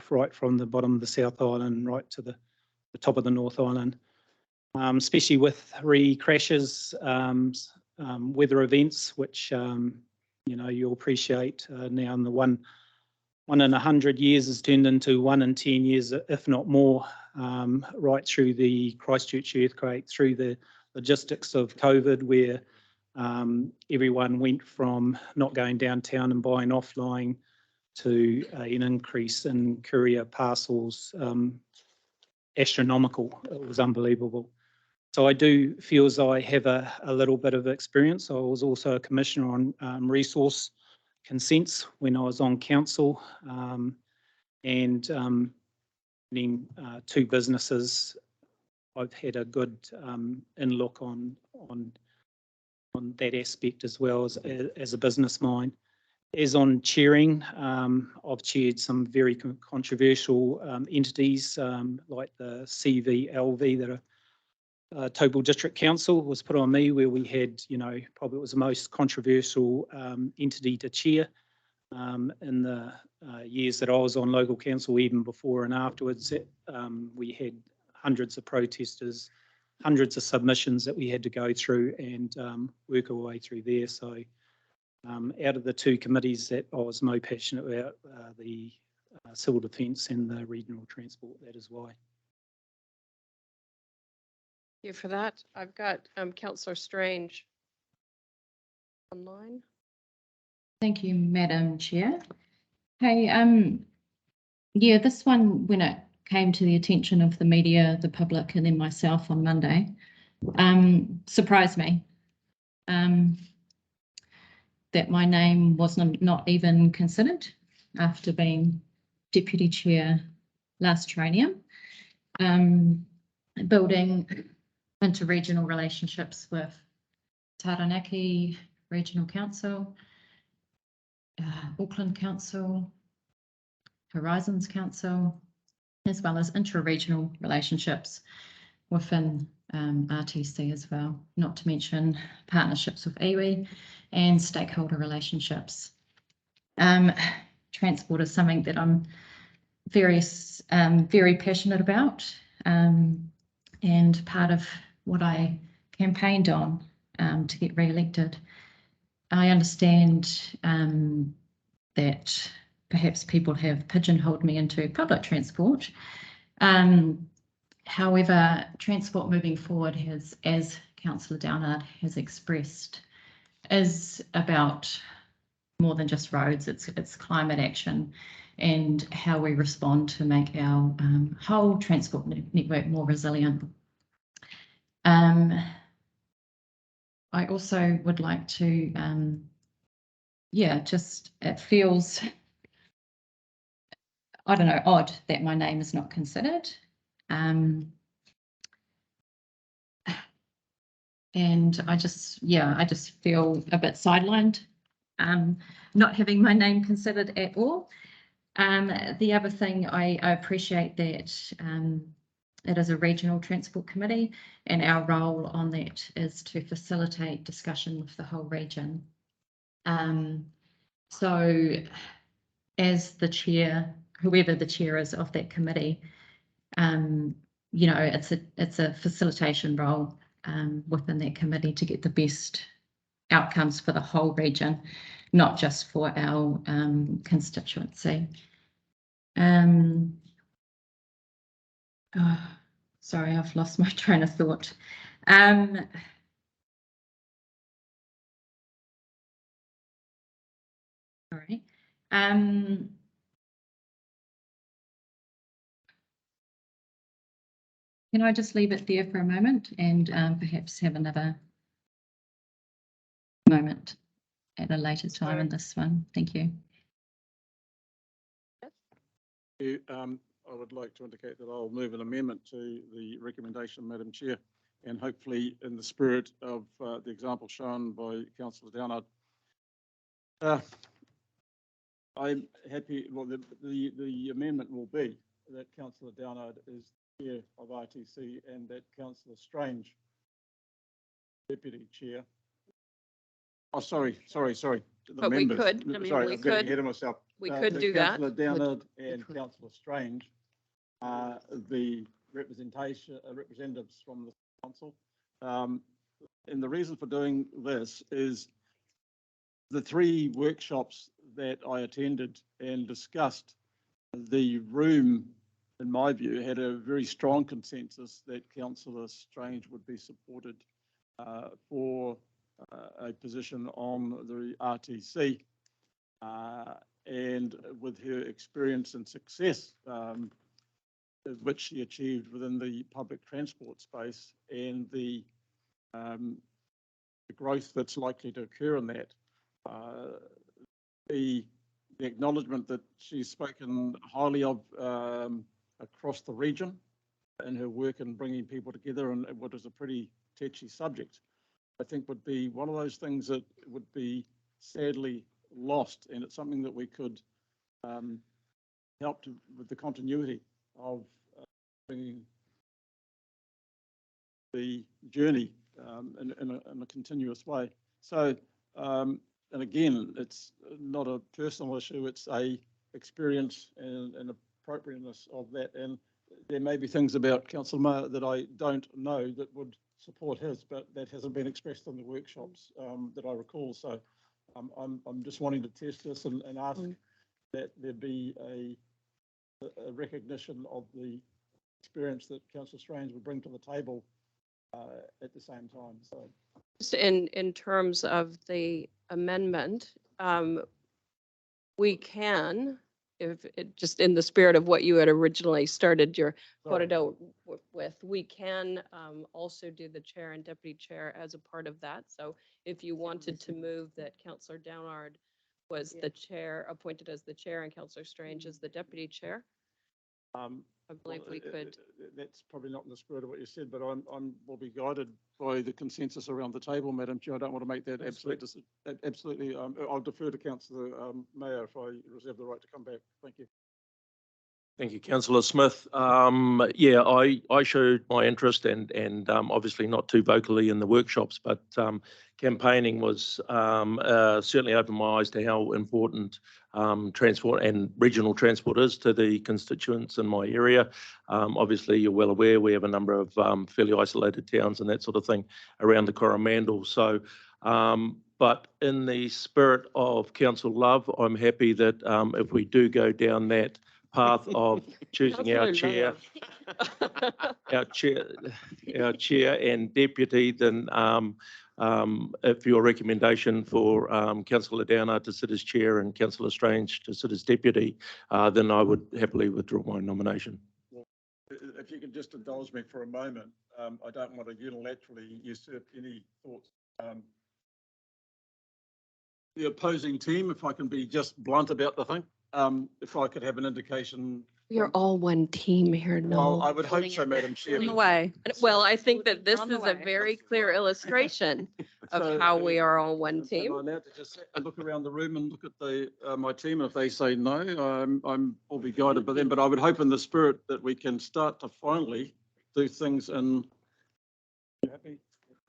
D: right from the bottom of the South Island right to the top of the North Island, especially with crashes, weather events, which you'll appreciate now in the one in 100 years has turned into 1 in 10 years, if not more, right through the Christchurch earthquake, through the logistics of COVID, where everyone went from not going downtown and buying offline to an increase in courier parcels, astronomical. It was unbelievable. So I do feel as I have a little bit of experience. I was also a commissioner on resource consents when I was on council, and in 2 businesses, I've had a good in-look on that aspect as well as a business mind. As on chairing, I've chaired some very controversial entities like the CVLV that are Taupo District Council was put on me, where we had, probably it was the most controversial entity to chair in the years that I was on local council, even before and afterwards. We had hundreds of protesters, hundreds of submissions that we had to go through and work our way through there. So out of the 2 committees that I was most passionate about, the civil defence and the regional transport, that is why.
A: Thank you for that. I've got Councillor Strange online.
E: Thank you, Madam Chair. Hey, yeah, this one, when it came to the attention of the media, the public, and then myself on Monday, surprised me that my name was not even considered after being deputy chair last Triennium, building interregional relationships with Taranaki Regional Council, Auckland Council, Horizons Council, as well as intra-regional relationships within RTC as well, not to mention partnerships with iwi and stakeholder relationships. Transport is something that I'm very passionate about, and part of what I campaigned on to get re-elected. I understand that perhaps people have pigeonholed me into public transport. However, transport moving forward has, as Councillor Downard has expressed, is about more than just roads. It's climate action and how we respond to make our whole transport network more resilient. I also would like to, it feels, I don't know, odd that my name is not considered. And I just feel a bit sidelined, not having my name considered at all. The other thing, I appreciate that it is a regional transport committee, and our role on that is to facilitate discussion with the whole region. So as the chair, whoever the chair is of that committee, you know, it's a facilitation role within that committee to get the best outcomes for the whole region, not just for our constituency. Sorry, I've lost my train of thought. Sorry. Can I just leave it there for a moment and perhaps have another moment at a later time in this one? Thank you.
I: I would like to indicate that I'll move an amendment to the recommendation, Madam Chair, and hopefully in the spirit of the example shown by Councillor Downard. I'm happy, well, the amendment will be that Councillor Downard is Chair of RTC and that Councillor Strange, Deputy Chair. Oh, sorry. The
A: But we
I: members.
A: could, I mean,
I: Sorry,
A: we
I: I'm getting
A: could-
I: ahead of myself.
A: We could do that.
I: Councillor Downard and Councillor Strange are the representatives from the council. And the reason for doing this is the 3 workshops that I attended and discussed, the room, in my view, had a very strong consensus that Councillor Strange would be supported for a position on the RTC. And with her experience and success, which she achieved within the public transport space, and the growth that's likely to occur in that, the acknowledgement that she's spoken highly of across the region in her work in bringing people together on what is a pretty touchy subject, I think would be one of those things that would be sadly lost, and it's something that we could help with the continuity of bringing the journey in a continuous way. So, and again, it's not a personal issue, it's a experience and appropriateness of that. And there may be things about Councillor Maher that I don't know that would support his, but that hasn't been expressed in the workshops that I recall. So I'm just wanting to test this and ask that there be a recognition of the experience that Councillor Strange would bring to the table at the same time. So,
A: Just in terms of the amendment, we can, if it just in the spirit of what you had originally started your quoted out with, we can also do the chair and deputy chair as a part of that. So if you wanted to move that Councillor Downard was the chair, appointed as the chair, and Councillor Strange as the deputy chair, I believe we could.
I: That's probably not in the spirit of what you said, but will be guided by the consensus around the table, Madam Chair. I don't want to make that absolutely. I'll defer to Councillor Mayer if I reserve the right to come back. Thank you.
M: Thank you, councillor Smith. Yeah, I showed my interest and obviously not too vocally in the workshops, but campaigning was certainly opened my eyes to how important transport and regional transport is to the constituents in my area. Obviously, you're well aware we have a number of fairly isolated towns and that sort of thing around the Coromandel. So, but in the spirit of council love, I'm happy that if we do go down that path of choosing our chair, our chair and deputy, then if your recommendation for councillor Downer to sit as chair and councillor Strange to sit as deputy, then I would happily withdraw my nomination.
I: If you can just indulge me for a moment, I don't want to unilaterally usurp any thoughts. The opposing team, if I can be just blunt about the thing, if I could have an indication.
A: We are all one team here,
I: Well,
A: no.
I: I would hope so, Madam Chair.
L: On the way.
A: Well, I think that this
L: On the
A: is a
L: way.
A: very clear illustration
I: So,
A: of how we are all one
I: Am
A: team.
I: I allowed to just look around the room and look at the my team? If they say no, I'll be guided by them. But I would hope in the spirit that we can start to finally do things in. You happy?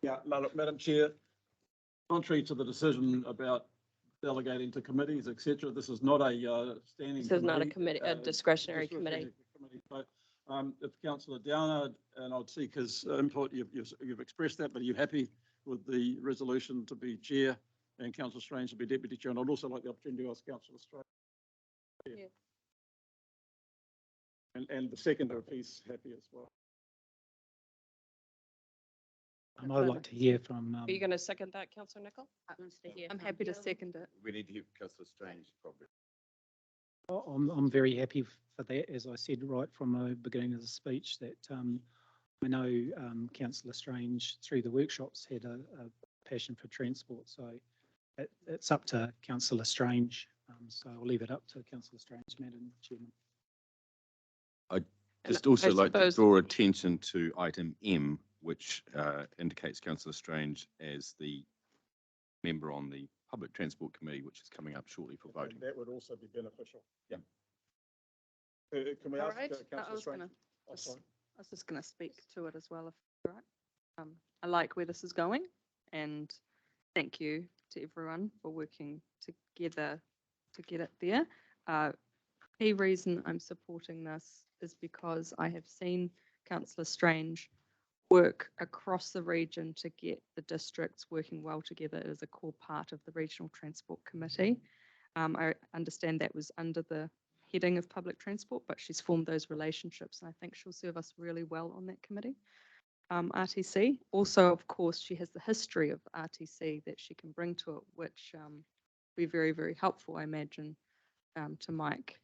I: Yeah, Madam Chair. Contrary to the decision about delegating to committees, etc., this is not a standing.
A: This is not a committee, a discretionary committee.
I: So, if Councillor Downer, and I'd seek his input, you've expressed that, but are you happy with the resolution to be chair and Councillor Strange to be deputy chair? And I'd also like the opportunity to ask Councillor Strange.
A: Yeah.
I: And the seconder, if he's happy as well.
D: I'd like to hear from.
A: Are you going to second that, councillor Nicol?
L: I'm happy to second it.
C: We need to hear councillor Strange probably.
D: I'm very happy for that, as I said right from the beginning of the speech, that I know councillor Strange through the workshops had a passion for transport, so it's up to councillor Strange. So I'll leave it up to councillor Strange, Madam Chairman.
C: I'd just also like to
A: suppose-
C: draw attention to item M, which indicates councillor Strange as the member on the Public Transport Committee, which is coming up shortly for voting.
I: That would also be beneficial. Yeah. Can we
A: All
I: ask
A: right.
I: Councillor Strange? Oh,
L: Just-
I: sorry.
L: I was just going to speak to it as well, if you're right. I like where this is going, and thank you to everyone for working together to get it there. The reason I'm supporting this is because I have seen Councillor Strange work across the region to get the districts working well together as a core part of the Regional Transport Committee. I understand that was under the heading of public transport, but she's formed those relationships, and I think she'll serve us really well on that committee. RTC, also, of course, she has the history of RTC that she can bring to it, which will be very, very helpful, I imagine, to Mike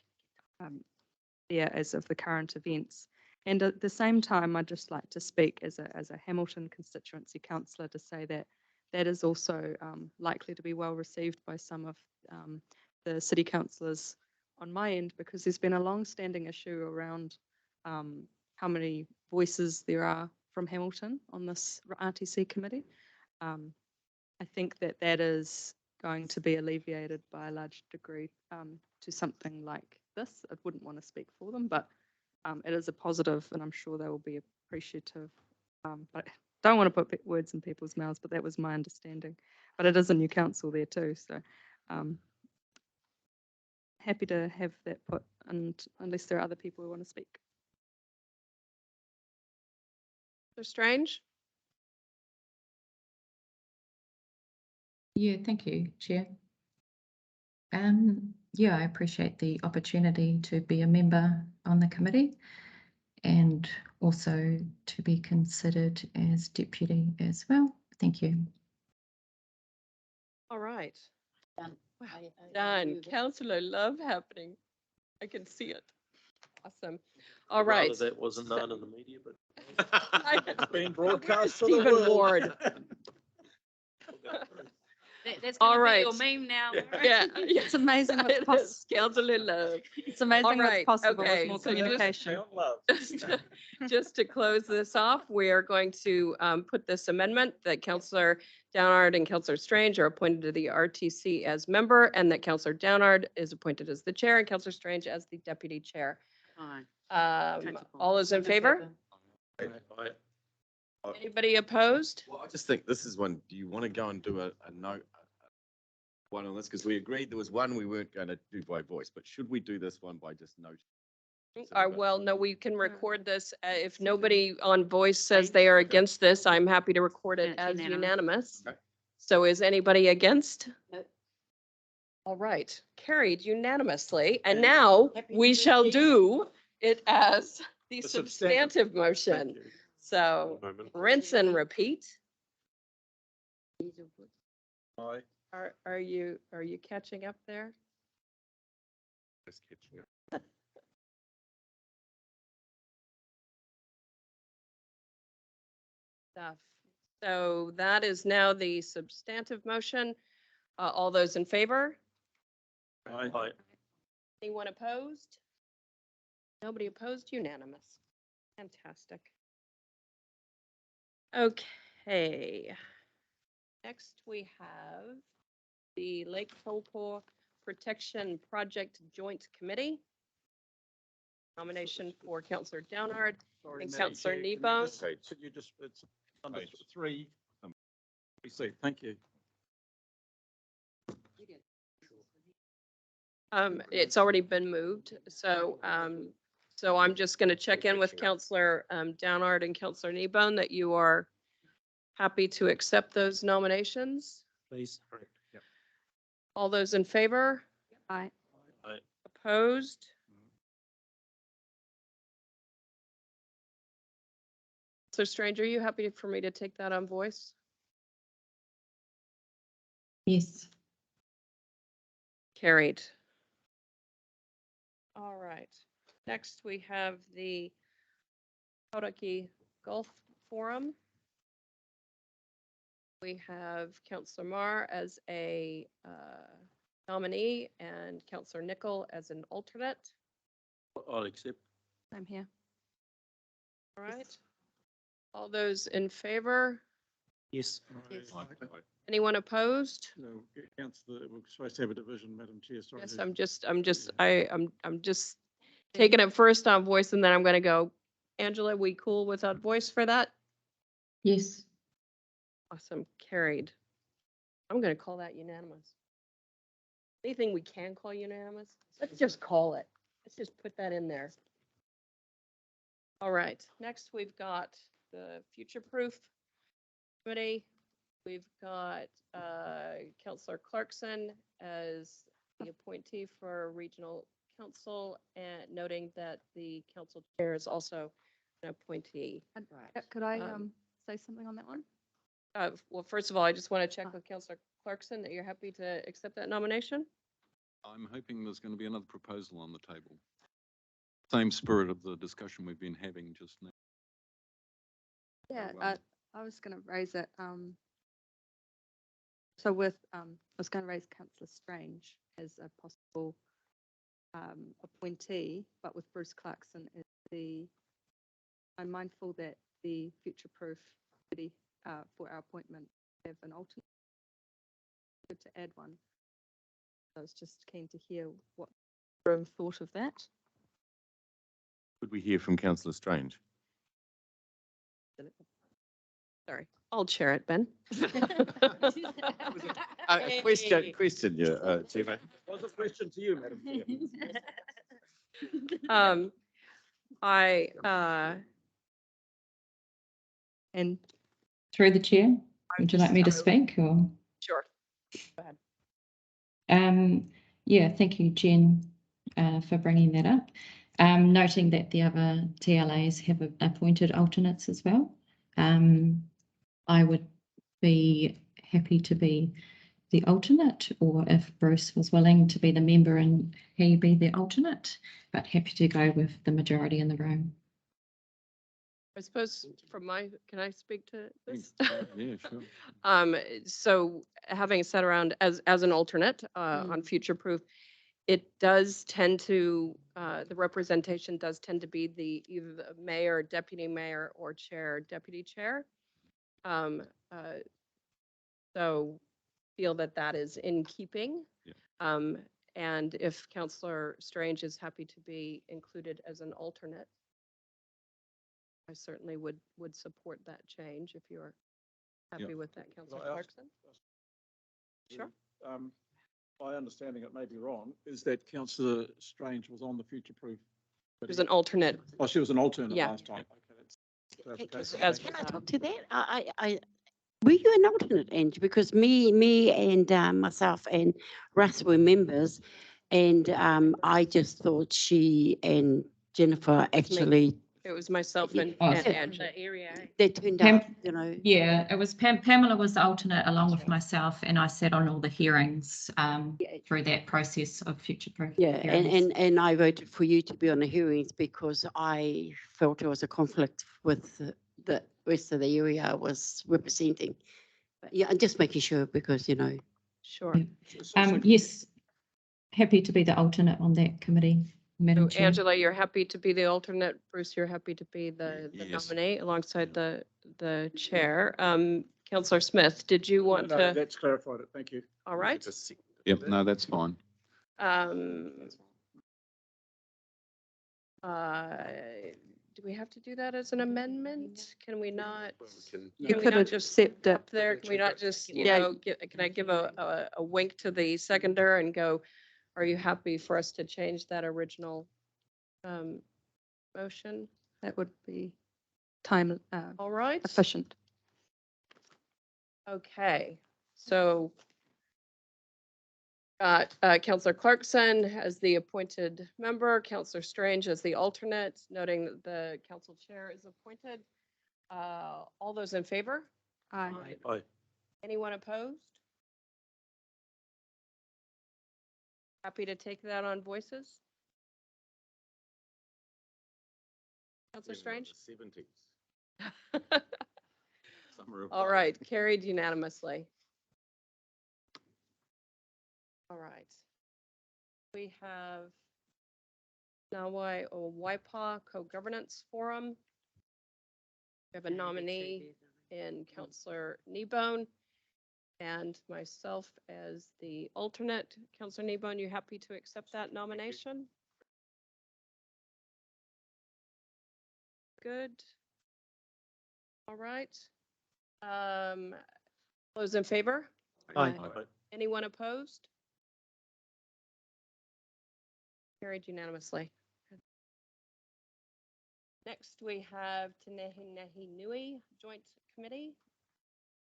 L: there as of the current events. And at the same time, I'd just like to speak as a Hamilton constituency councillor to say that that is also likely to be well received by some of the city councillors on my end, because there's been a long-standing issue around how many voices there are from Hamilton on this RTC committee. I think that that is going to be alleviated by a large degree to something like this. I wouldn't want to speak for them, but it is a positive, and I'm sure they will be appreciative. But I don't want to put words in people's mouths, but that was my understanding. But it is a new council there too, so happy to have that put, and unless there are other people who want to speak.
A: Councillor Strange?
E: Yeah, thank you, Chair. Yeah, I appreciate the opportunity to be a member on the committee and also to be considered as deputy as well. Thank you.
A: All right. Done. Councillor love happening. I can see it. Awesome. All right.
M: Rather that wasn't known in the media, but.
I: It's been broadcast to the
A: Stephen
I: world.
A: Ward.
B: That's
A: All
B: going to
A: right.
B: be your meme now.
A: Yeah.
L: It's amazing what's
A: It
L: possible.
A: is. Councillor love.
L: It's amazing
A: All
L: what's
A: right,
L: possible
A: okay,
L: with more
A: so just-
L: communication.
A: Just to close this off, we are going to put this amendment that Councillor Downard and Councillor Strange are appointed to the RTC as member, and that Councillor Downard is appointed as the chair and Councillor Strange as the deputy chair.
K: Aye.
A: All those in favor?
C: I-
A: Anybody opposed?
C: Well, I just think this is one, do you want to go and do a note? One on this, because we agreed there was one we weren't going to do by voice, but should we do this one by just note?
A: Well, no, we can record this. If nobody on voice says they are against this, I'm happy to record it
B: It's
A: as
B: unanimous.
A: unanimous.
C: Okay.
A: So is anybody against?
K: No.
A: All right, carried unanimously. And now we shall do it as the
I: The
A: substantive motion. So
G: Moment.
A: rinse and repeat.
I: Aye.
A: Are you catching up there?
C: Just catching up.
A: Stuff. So that is now the substantive motion. All those in favor?
I: Aye.
A: Anyone opposed? Nobody opposed, unanimous. Fantastic. Okay. Next, we have the Lake Taupo Protection Project Joint Committee. Nomination for Councillor Downard and Councillor Kneebone.
I: Could you just, it's under three. See, thank you.
A: It's already been moved, so, so I'm just gonna check in with Councillor, Downard and Councillor Kneebone that you are happy to accept those nominations.
D: Please.
A: All those in favor?
L: Aye.
A: Opposed? So Strange, are you happy for me to take that on voice?
E: Yes.
A: Carried. All right. Next, we have the Hauraki Golf Forum. We have Councillor Marr as a nominee and Councillor Nickel as an alternate.
M: I'll accept.
L: I'm here.
A: All right. All those in favor?
D: Yes.
A: Anyone opposed?
I: No, Councillor, we're supposed to have a division, Madam Chair, sorry.
A: Yes, I'm just taking it first on voice and then I'm gonna go. Angela, we cool without voice for that?
E: Yes.
A: Awesome, carried. I'm gonna call that unanimous. Anything we can call unanimous, let's just call it. Let's just put that in there. All right, next we've got the Future Proof Committee. We've got Councillor Clarkson as the appointee for Regional Council and noting that the council chair is also an appointee.
L: Could I
A: Um,
L: say something on that one?
A: Well, first of all, I just want to check with Councillor Clarkson that you're happy to accept that nomination.
N: I'm hoping there's going to be another proposal on the table. Same spirit of the discussion we've been having just now.
L: Yeah,
N: well.
L: I was going to raise it. So with, I was going to raise Councillor Strange as a possible appointee, but with Bruce Clarkson as I'm mindful that the Future Proof Committee for our appointment have an alternate. Good to add one. I was just keen to hear what the room thought of that.
C: Could we hear from Councillor Strange?
A: Sorry, I'll chair it, Ben.
C: Question, yeah, Chairman.
I: Was a question to you, Madam Chair.
A: And
E: Through the chair, would you like me to speak or?
A: sure. Go ahead.
E: Yeah, thank you, Jen, for bringing that up. Noting that the other TLAs have appointed alternates as well. I would be happy to be the alternate, or if Bruce was willing to be the member and he be the alternate, but happy to go with the majority in the room.
A: I suppose can I speak to this?
N: Yeah, sure.
A: So having sat around as an alternate on Future Proof, it does tend to, the representation does tend to be either the mayor, deputy mayor, or chair, deputy chair. So feel that is in keeping.
N: Yeah.
A: And if Councillor Strange is happy to be included as an alternate, I certainly would support that change if you're happy with that, Councillor
I: I ask-
A: Clarkson. Sure.
I: My understanding, it may be wrong, is that Councillor Strange was on the Future Proof.
A: It was an alternate.
I: Oh, she was an alternate
A: Yeah.
I: last time. Okay, that's clarification.
A: As-
K: Can I talk to that? Were you an alternate, Ange? Because me and myself and Russ were members, and I just thought she and Jennifer
A: It's me.
K: actually,
A: It was myself and
E: Oh,
A: Angela.
K: they turned
E: Pam-
K: out, you know.
E: Yeah, it was Pamela was the alternate along with myself, and I sat on all the hearings through that process of future proof.
K: Yeah,
E: hearings.
K: and I voted for you to be on the hearings because I felt there was a conflict with the rest of the area I was representing. But yeah, I'm just making sure because, you know.
A: Sure.
E: Yes, happy to be the alternate on that committee,
A: So
E: Madam Chair.
A: Angela, you're happy to be the alternate. Bruce, you're happy to be the
C: Yes.
A: nominee alongside the chair. Councillor Smith, did you want
I: No,
A: to?
I: that's clarified it. Thank you.
A: All right.
N: Yep, no, that's fine.
A: Do we have to do that as an amendment? Can we not?
L: You
A: Can we
L: could
A: not just
L: accept it.
A: up there? Can we not just, you
K: Yeah.
A: know, can I give a wink to the seconder and go, are you happy for us to change that original motion?
L: That would be time
A: All right.
L: efficient.
A: Okay, so Councillor Clarkson as the appointed member, Councillor Strange as the alternate, noting that the council chair is appointed. All those in favor?
L: Aye.
M: Aye.
A: Anyone opposed? Happy to take that on voices? Councillor Strange?
C: 70s. Summer of
A: All
C: love.
A: right, carried unanimously. All right. We have Nawai or Waipa Co-Governance Forum. We have a nominee in Councillor Kneebone and myself as the alternate. Councillor Kneebone, you happy to accept that nomination? Good. All right. Those in favor?
D: Aye.
A: Anyone opposed? Carried unanimously. Next, we have Te Nehi Nui Joint Committee.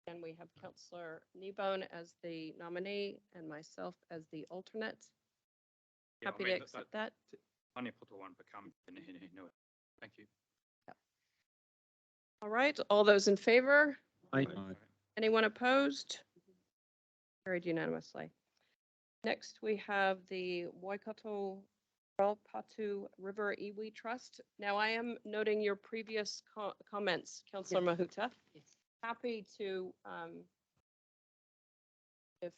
A: And we have Councillor Kneebone as the nominee and myself as the alternate.
J: Yeah, I
A: Happy
J: mean,
A: to accept that.
J: Tanya Putawan become Hinehinu. Thank you.
A: All right, all those in favor?
D: Aye.
A: Anyone opposed? Carried unanimously. Next, we have the Waikato Raupatu River Iwi Trust. Now, I am noting your previous comments, Councillor Mahuta.
K: Yes.
A: Happy to, if,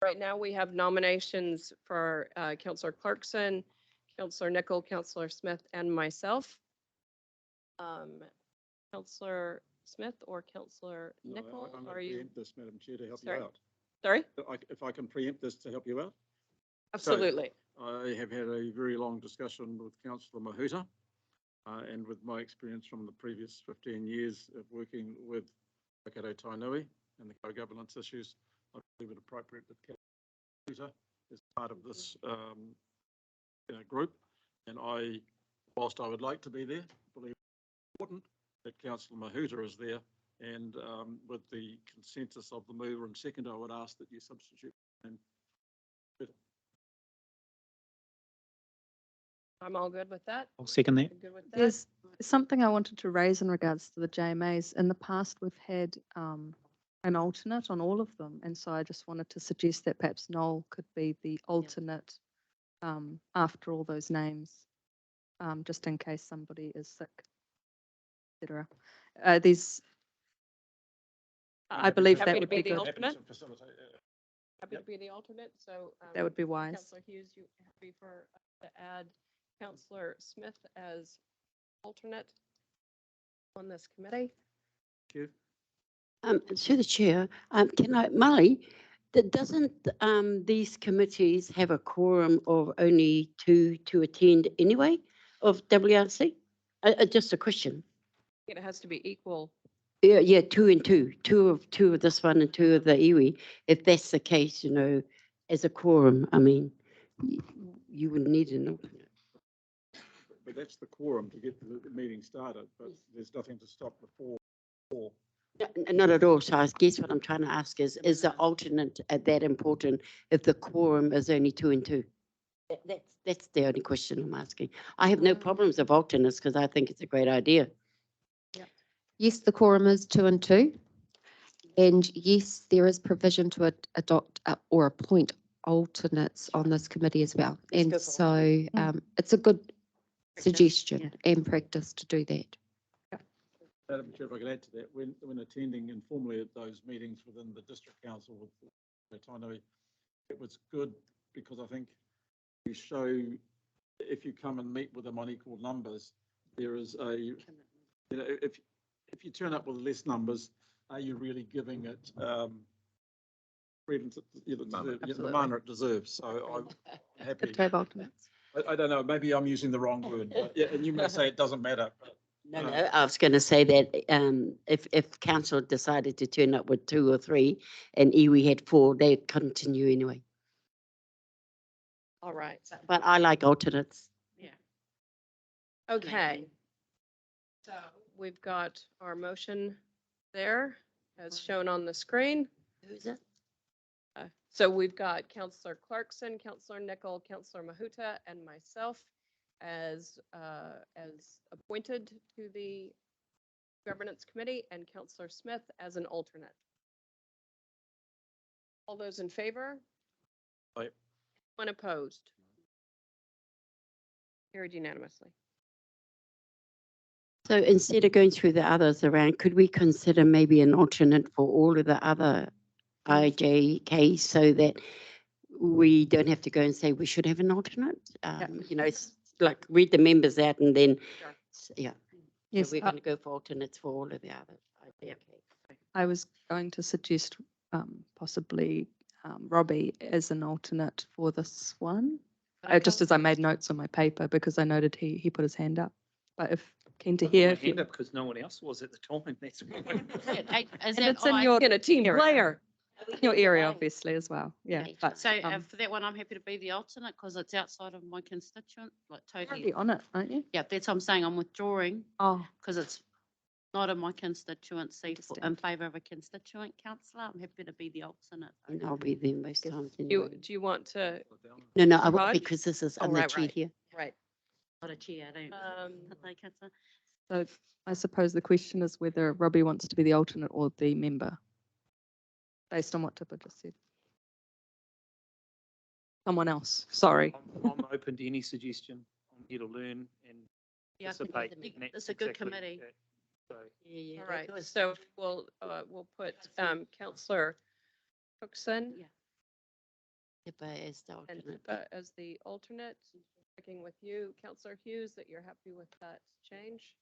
A: right now we have nominations for Councillor Clarkson, Councillor Nicol, Councillor Smith, and myself. Councillor Smith or Councillor
I: No,
A: Nicol,
I: I'm going
A: are
I: to
A: you?
I: preempt this, Madam Chair, to help you
A: Sorry?
I: out.
A: Sorry?
I: If I can preempt this to help you out.
A: Absolutely.
I: I have had a very long discussion with Councillor Mahuta, and with my experience from the previous 15 years of working with Waikato Tainui and the co-governance issues, I believe it appropriate that Councillor Mahuta is part of this group. And whilst I would like to be there, believe it's important that Councillor Mahuta is there. And with the consensus of the mover and seconder, I would ask that you substitute.
A: I'm all good with that.
D: I'll second that.
A: You're good with that?
L: There's something I wanted to raise in regards to the JMAs. In the past, we've had an alternate on all of them. And so I just wanted to suggest that perhaps Noel could be the alternate after all those names, just in case somebody is sick, etc. I believe
A: Happy
L: that
A: to
L: would
A: be
L: be
A: the
L: good.
A: alternate? Happy to be the alternate, so.
L: That would be wise.
A: Councillor Hughes, you happy for to add Councillor Smith as alternate on this committee?
I: Thank you.
K: Through the chair, can I, Molly, Doesn't these committees have a quorum of only two to attend anyway of WRC? Just a question.
A: It has to be equal.
K: Yeah, two and two, two of this one and two of the iwi. If that's the case, you know, as a quorum, I mean, you wouldn't need an alternate.
I: But that's the quorum to get the meeting started, but there's nothing to stop before.
K: Not at all. So I guess what I'm trying to ask is the alternate that important if the quorum is only two and two? That's the only question I'm asking. I have no problems with alternates because I think it's a great idea.
F: Yes, the quorum is 2 and 2. And yes, there is provision to adopt or appoint alternates on this committee as well.
K: Let's
F: And
K: go for
F: so it's a good suggestion
K: yeah.
F: and practice to do that.
I: Madam Chair, if I could add to that, when attending informally at those meetings within the district council with Tainui, it was good because I think you show, if you come and meet with them on equal numbers, there is you know, if you turn up with less numbers, are you really giving it credence, the manner it deserves? So I'm happy.
L: Good to have alternates.
I: I don't know, maybe I'm using the wrong word, but yeah, and you may say it doesn't matter. But,
K: No, I was going to say that if council decided to turn up with 2 or 3 and iwi had 4, they'd continue anyway.
A: All right.
K: But I like alternates.
A: Okay. So we've got our motion there as shown on the screen.
K: Who's it?
A: So we've got Councillor Clarkson, Councillor Nicol, Councillor Mahuta, and myself as appointed to the Governance Committee, and Councillor Smith as an alternate. All those in favor?
M: Aye.
A: One opposed? Carried unanimously.
K: So instead of going through the others around, could we consider maybe an alternate for all of the other IJKs so that we don't have to go and say we should have an alternate? You know, it's like read the members out and then, yeah.
L: Yes,
K: So we're going to go for alternates for all of the other IJKs.
L: I was going to suggest possibly Robbie as an alternate for this one. Just as I made notes on my paper because I noted he put his hand up. But if keen to hear. If
D: Hand up because no one else was at the time. That's
L: and it's in your
A: In a team
L: player, your area obviously as well. Yeah.
K: Okay.
L: But
B: So for that one, I'm happy to be the alternate because it's outside of my constituent, like
L: you're
B: totally.
L: already on it, aren't you?
B: Yeah, that's what I'm saying. I'm withdrawing
L: Oh,
B: because it's not in my constituency in
L: Understand.
B: favour of a constituent councillor. I'm happy to be the alternate.
K: And I'll be there most times.
A: Do
K: Anyway.
A: you want to?
K: No, I won't
A: Raj?
K: because this is, I'm
A: Oh,
K: the
A: right,
K: chair
A: right.
K: here.
A: Right.
B: Not a chair, I don't. Councillor.
L: so I suppose the question is whether Robbie wants to be the alternate or the member, based on what Tipper just said. Someone else, sorry.
D: I'm open to any suggestion. I'm here to learn and
B: Yeah, I can do
D: participate.
B: the
D: and that's
B: It's a good
D: exactly
B: committee.
D: that. So,
B: Yeah,
A: All right. So we'll put Councillor Cookson
K: As the
A: and
K: alternate.
A: as the alternate. Checking with you, Councillor Hughes, that you're happy with that change.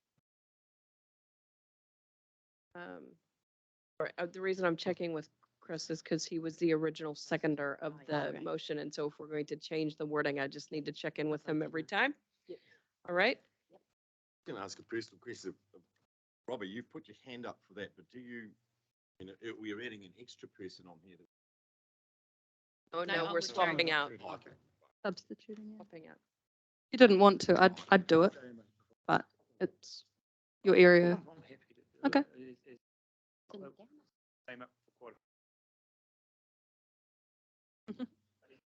A: The reason I'm checking with Chris is because he was the original seconder of the
K: right.
A: motion, and so if we're going to change the wording, I just need to check in with him every time. All right?
C: I'm going to ask a personal question. Robbie, you've put your hand up for that, but do you, we're adding an extra person on here.
A: Oh,
B: No,
A: no,
B: I'm
A: we're
B: withdrawing.
A: swapping out.
C: Okay.
L: Substituting it.
A: Swapping out.
L: If you didn't want to, I'd do it, but it's your area.
D: I'm happy to do it.
L: Okay.
D: Came up for quite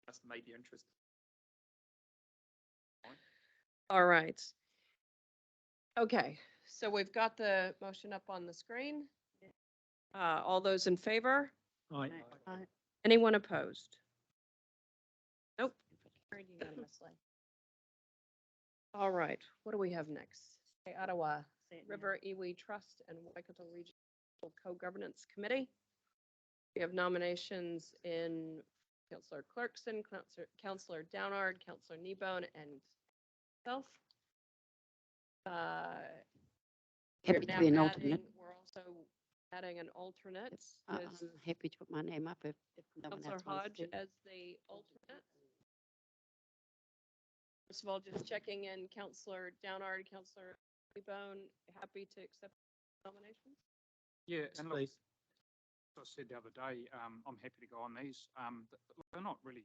D: must have made you interested.
A: All right. Okay, so we've got the motion up on the screen. All those in favor?
D: Aye.
A: Anyone opposed? Nope. Carried unanimously. All right, what do we have next? Okay, Ottawa River Iwi Trust and Waikato Regional Co-Governance Committee. We have nominations in Councillor Clarkson, Councillor Downard, Councillor Kneebone, and myself.
K: Happy to be an alternate.
A: We're also adding an alternate.
K: I'm
A: Is
K: happy to put my name up if no one
A: Councillor
K: else wants
A: Hodge
K: to.
A: as the alternate? First of all, just checking in, Councillor Downard, Councillor Bone, happy to accept nominations?
J: Yeah, and look,
D: Please.
J: as I said the other day, I'm happy to go on these. Look, they're not really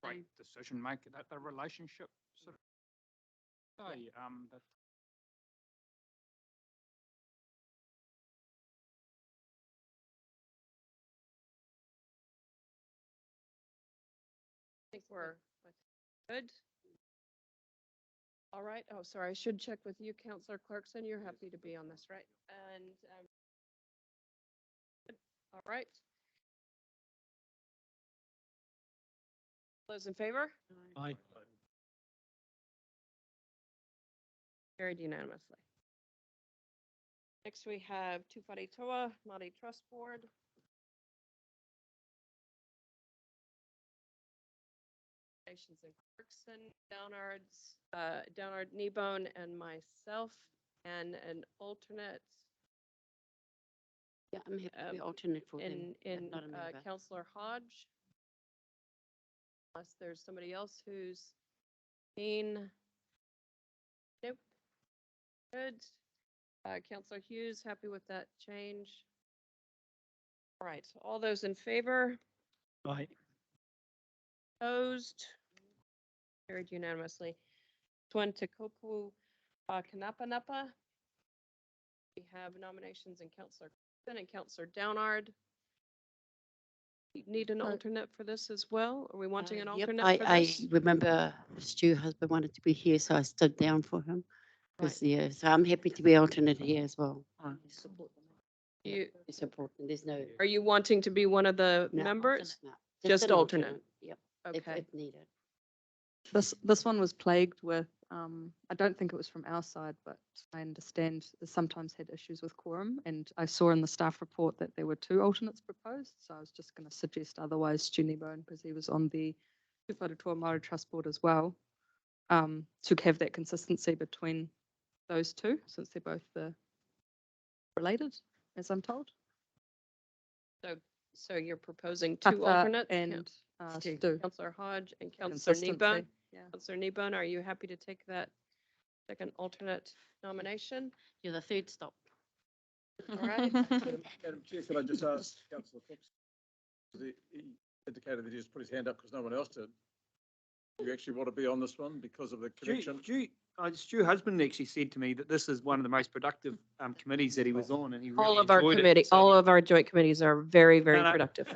J: great decision maker, that the relationship sort of, that
A: I think we're good. All right. Oh, sorry. I should check with you, Councillor Clarkson. You're happy to be on this, right? And all right. Those in favor?
D: Aye.
A: Carried unanimously. Next, we have Tufari-Toa Māori Trust Board. Nations in Clarkson, Downard, Kneebone, and myself, and an alternate
K: Yeah, I'm happy to be
A: um,
K: alternate for them.
A: in
K: but not a member.
A: Councillor Hodge. Unless there's somebody else who's keen. Nope. Good. Councillor Hughes, happy with that change. All right, all those in favor?
D: Aye.
A: Opposed? Carried unanimously. Next one to Kopu Kanapanapa. We have nominations in Councillor Clifton and Councillor Downard. You need an alternate for this as well? Are we wanting an
K: Yep,
A: alternate for
K: I
A: this?
K: remember Stu's husband wanted to be here, so I stood down for him.
A: Right.
K: 'Cause, yeah, so I'm happy to be alternate here as well.
A: You,
K: It's important. There's no.
A: are you wanting to be one of the
K: no,
A: members?
K: alternate, no.
A: Just
K: an
A: alternate?
K: Yep,
A: Okay.
K: if needed.
L: This one was plagued with, I don't think it was from our side, but I understand it sometimes had issues with quorum. And I saw in the staff report that there were 2 alternates proposed. So I was just going to suggest otherwise Stu Bone, because he was on the Tūwharatua Māori Trust Board as well, to have that consistency between those 2, since they're both related, as I'm told.
A: So you're proposing 2
L: Tapa
A: alternates?
L: and
A: Stu.
L: Stu.
A: Councillor Hodge and Councillor Kneebone.
L: Consistency, yeah.
A: Councillor Kneebone, are you happy to take that second alternate nomination?
K: You're the third stop.
A: All right.
I: Madam Chair, could I just ask Councillor Fox? He indicated that he just put his hand up because no one else did. Do you actually want to be on this one because of the connection?
O: Stu's husband actually said to me that this is one of the most productive committees that he was on, and he really
A: All of our
O: enjoyed it.
A: committee,
O: So
A: all of our joint committees are very, very
O: No, no.
A: productive.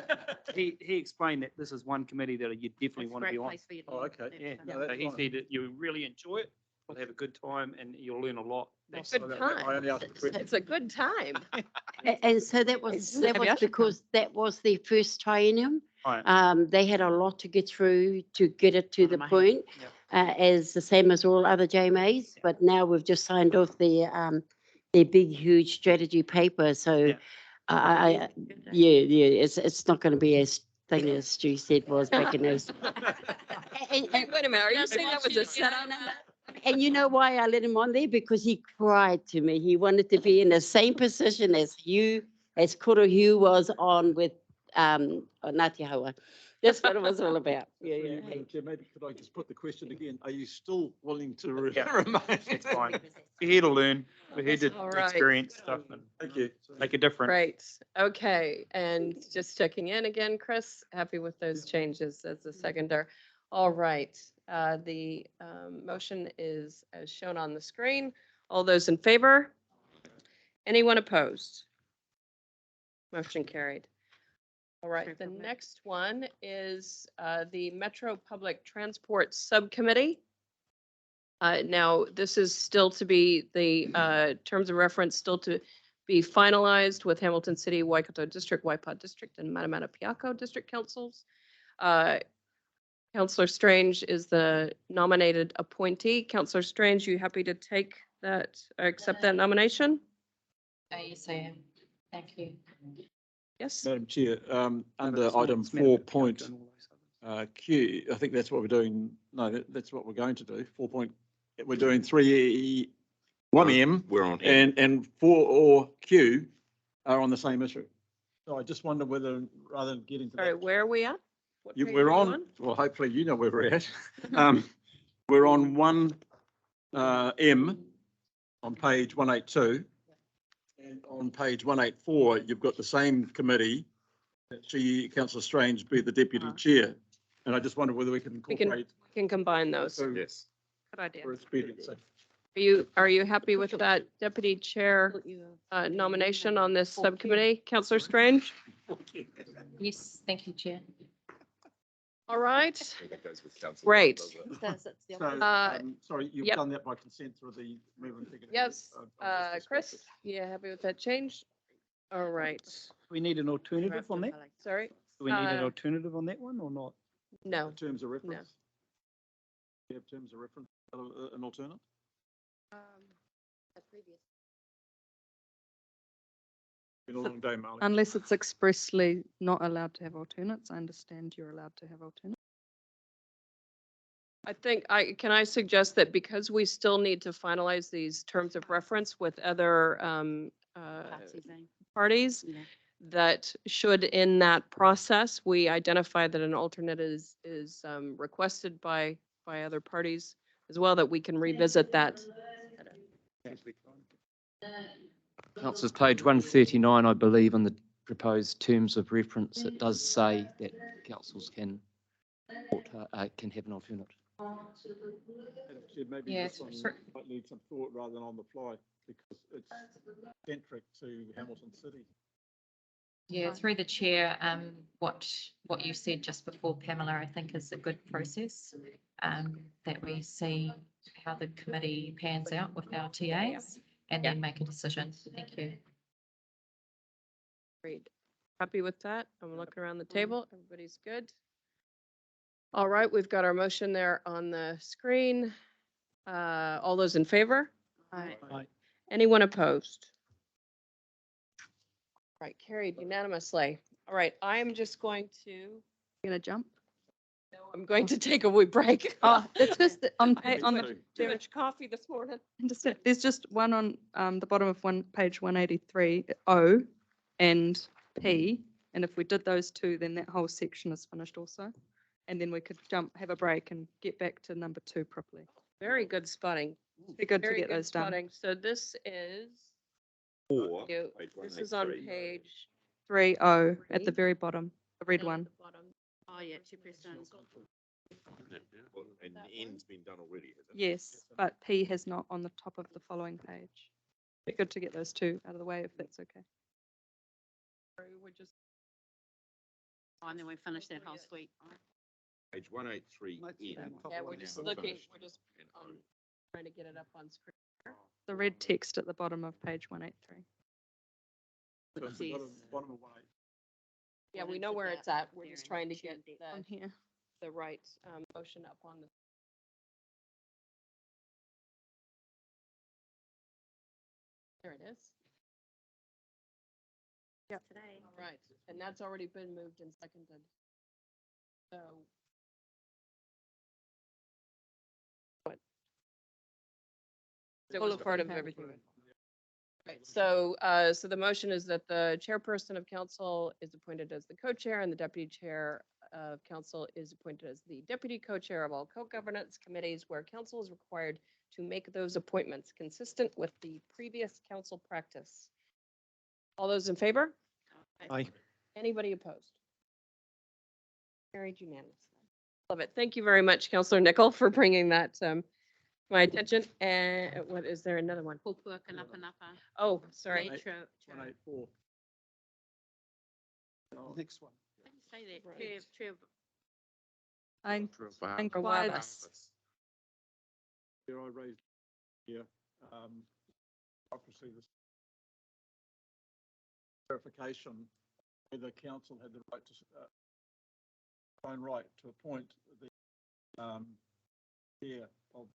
O: he explained that this is one committee that you definitely want to be on.
I: Oh, okay.
O: Yeah,
I: No,
O: so
I: that's
O: he
I: fine.
O: said that you really enjoy it, you'll have a good time, and you'll learn a lot.
A: Good
I: I
A: time.
I: only asked the question.
A: It's a good time.
K: And so that was because that was their first triennium.
O: Right.
K: They had a lot to get through to get it to the point, as the same as all other JMAs. But now we've just signed off their big, huge strategy paper. So,
O: Yeah.
K: it's not going to be as thing as Stu said was back in those.
A: Wait a minute, are you saying that was a setup?
K: And you know why I let him on there? Because he cried to me. He wanted to be in the same position as Koro Hugh was on with Ngāti Hawa. That's what it was all about. Yeah, yeah.
I: Madam Chair, maybe could I just put the question again? Are you still willing to
O: Yeah.
I: remain?
O: It's fine. We're here to learn, we're here to
A: All right.
O: experience stuff and
I: Thank you.
O: make a difference.
A: Great. Okay. And just checking in again, Chris, happy with those changes as a seconder. All right. The motion is as shown on the screen. All those in favor? Anyone opposed? Motion carried. All right, the next one is the Metro Public Transport Subcommittee. Now, this is still to be, the terms of reference still to be finalized with Hamilton City, Waikato District, Waipa District, and Matamata-Piako District Councils. Councillor Strange is the nominated appointee. Councillor Strange, you happy to take that, accept that nomination?
E: Yes, I am. Thank you.
A: Yes?
I: Madam Chair, under
O: it's not-
I: item
O: it's meant to
I: 4
O: be
I: point
O: and all those others.
I: Q, I think that's what we're doing. No, that's what we're going to do. 4 point, we're doing 3E, 1M
G: We're on M.
I: and 4 or Q. are on the same issue. So I just wonder whether, rather than getting to
A: Sorry,
I: that.
A: where are we at? What page are
I: We're
A: you
I: on, well, hopefully you know where we're at. We're on one M on page 182. And on page 184, you've got the same committee that Councillor Strange be the deputy chair. And I just wonder whether we can
A: We can,
I: incorporate.
A: can combine those.
I: So
C: Yes.
A: Good idea.
I: for expediency.
A: Are you happy with that deputy chair nomination on this subcommittee, Councillor Strange?
E: Yes, thank you, Chair.
A: All right,
C: I think that goes with council,
A: Great.
C: doesn't it?
I: So, sorry, you've
A: yep.
I: done that by consent through the move and second.
A: yes, Chris, yeah, happy with that change? All right,
D: We need an alternative on that?
A: sorry,
D: Do we need an
A: Uh,
D: alternative on that one or not?
A: no.
I: Terms of reference? Do you have terms of reference, an alternate? Been a long day, Marley.
L: Unless it's expressly not allowed to have alternates, I understand you're allowed to have alternates.
A: I think can I suggest that because we still need to finalize these terms of reference with other parties,
B: Yeah.
A: that should in that process, we identify that an alternate is requested by other parties as well, that we can revisit that.
H: Councillors, page 139, I believe, on the proposed terms of reference, it does say that councils can have an alternate.
I: Maybe
E: Yeah,
I: this one
E: sure.
I: might need some thought rather than on the fly, because it's centric to Hamilton City.
E: Yeah, through the chair, what you said just before, Pamela, I think is a good process. That we see how the committee pans out with our TAs and then make a decision. Thank you.
A: Great. Happy with that? I'm looking around the table. Everybody's good. All right, we've got our motion there on the screen. All those in favor?
B: Aye.
A: Anyone opposed? Right, carried unanimously. All right, I'm just going to,
L: Gonna jump?
A: I'm going to take a wee break.
L: Oh, it's just that on,
A: I
L: on
A: took
L: the,
A: too much coffee this morning.
L: understand, there's just one on the bottom of page 183, O and P. And if we did those two, then that whole section is finished also. And then we could have a break and get back to number 2 properly.
A: Very good spotting.
L: Be good to
A: Very
L: get
A: good
L: those done.
A: spotting. So this is,
C: Or.
A: this is on page.
L: 3O at the very bottom, the red one.
B: Oh, yeah, Chairperson.
C: And the end's been done already, has it?
L: Yes, but P has not on the top of the following page. Be good to get those two out of the way if that's okay.
A: We're just,
B: Oh, and then we finish that whole suite.
C: Page 183 in.
A: yeah, we're just looking, we're just trying to get it up on screen.
L: The red text at the bottom of page 183.
I: So it's the bottom of 183.
A: Yeah, we know where it's at. We're just trying to get
L: On here.
A: the right motion up on the. There it is.
L: Yeah.
A: All right, and that's already been moved and seconded. So. What? It was part of everything. Right, so, so the motion is that the chairperson of council is appointed as the co-chair and the deputy chair of council is appointed as the deputy co-chair of all co-governance committees where council is required to make those appointments consistent with the previous council practice. All those in favor?
D: Aye.
A: Anybody opposed? Carried unanimously. Love it. Thank you very much, Councillor Nicol, for bringing that to my attention. And what is there another one? Oh, sorry.
I: 184.
D: Next one.
B: Say that,
A: Right.
L: I
G: Travail.
L: inquired,
I: Here I raised, democracy, this verification whether council had the right to, own right to appoint the, chair of,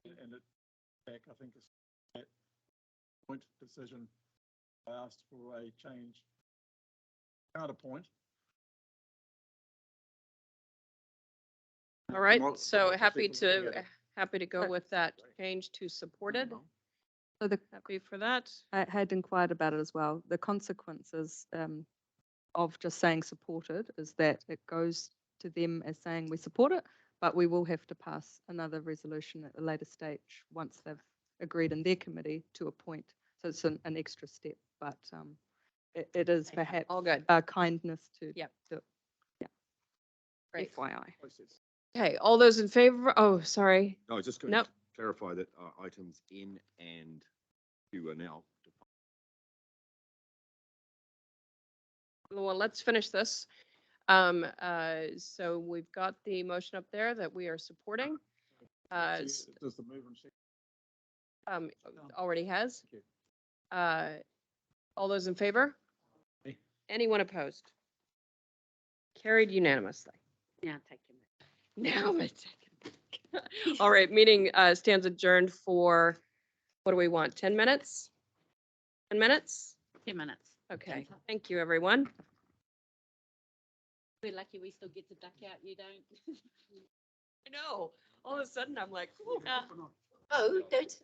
I: and it, back, I think it's that point decision, I asked for a change. Counterpoint.
A: All right,
I: Demo-
A: so
I: democracy
A: happy
I: was
A: to
I: together.
A: happy to go with that change to supported.
L: So the,
A: Happy for that.
L: I had inquired about it as well. The consequences of just saying supported is that it goes to them as saying we support it, but we will have to pass another resolution at a later stage once they've agreed in their committee to appoint. So it's an extra step, but it is perhaps
A: All good.
L: a kindness to
A: Yep.
L: do. Yeah.
A: Great.
L: FYI.
A: Okay, all those in favor? Oh, sorry.
C: No, I was just going
A: Nope.
C: to clarify that items N and Q are now.
A: Well, let's finish this. So we've got the motion up there that we are supporting.
I: Does the mover and seconder-
A: Um, already has. All those in favor?
D: Aye.
A: Anyone opposed? Carried unanimously.
K: Now take him.
A: Now it's taken. All right, meeting stands adjourned for, what do we want, 10 minutes? 10 minutes?
K: 10 minutes.
A: Okay, thank you, everyone.
K: We're lucky we still get to duck out, you don't.
A: I know, all of a sudden I'm like, "Ooh."
K: Oh, don't.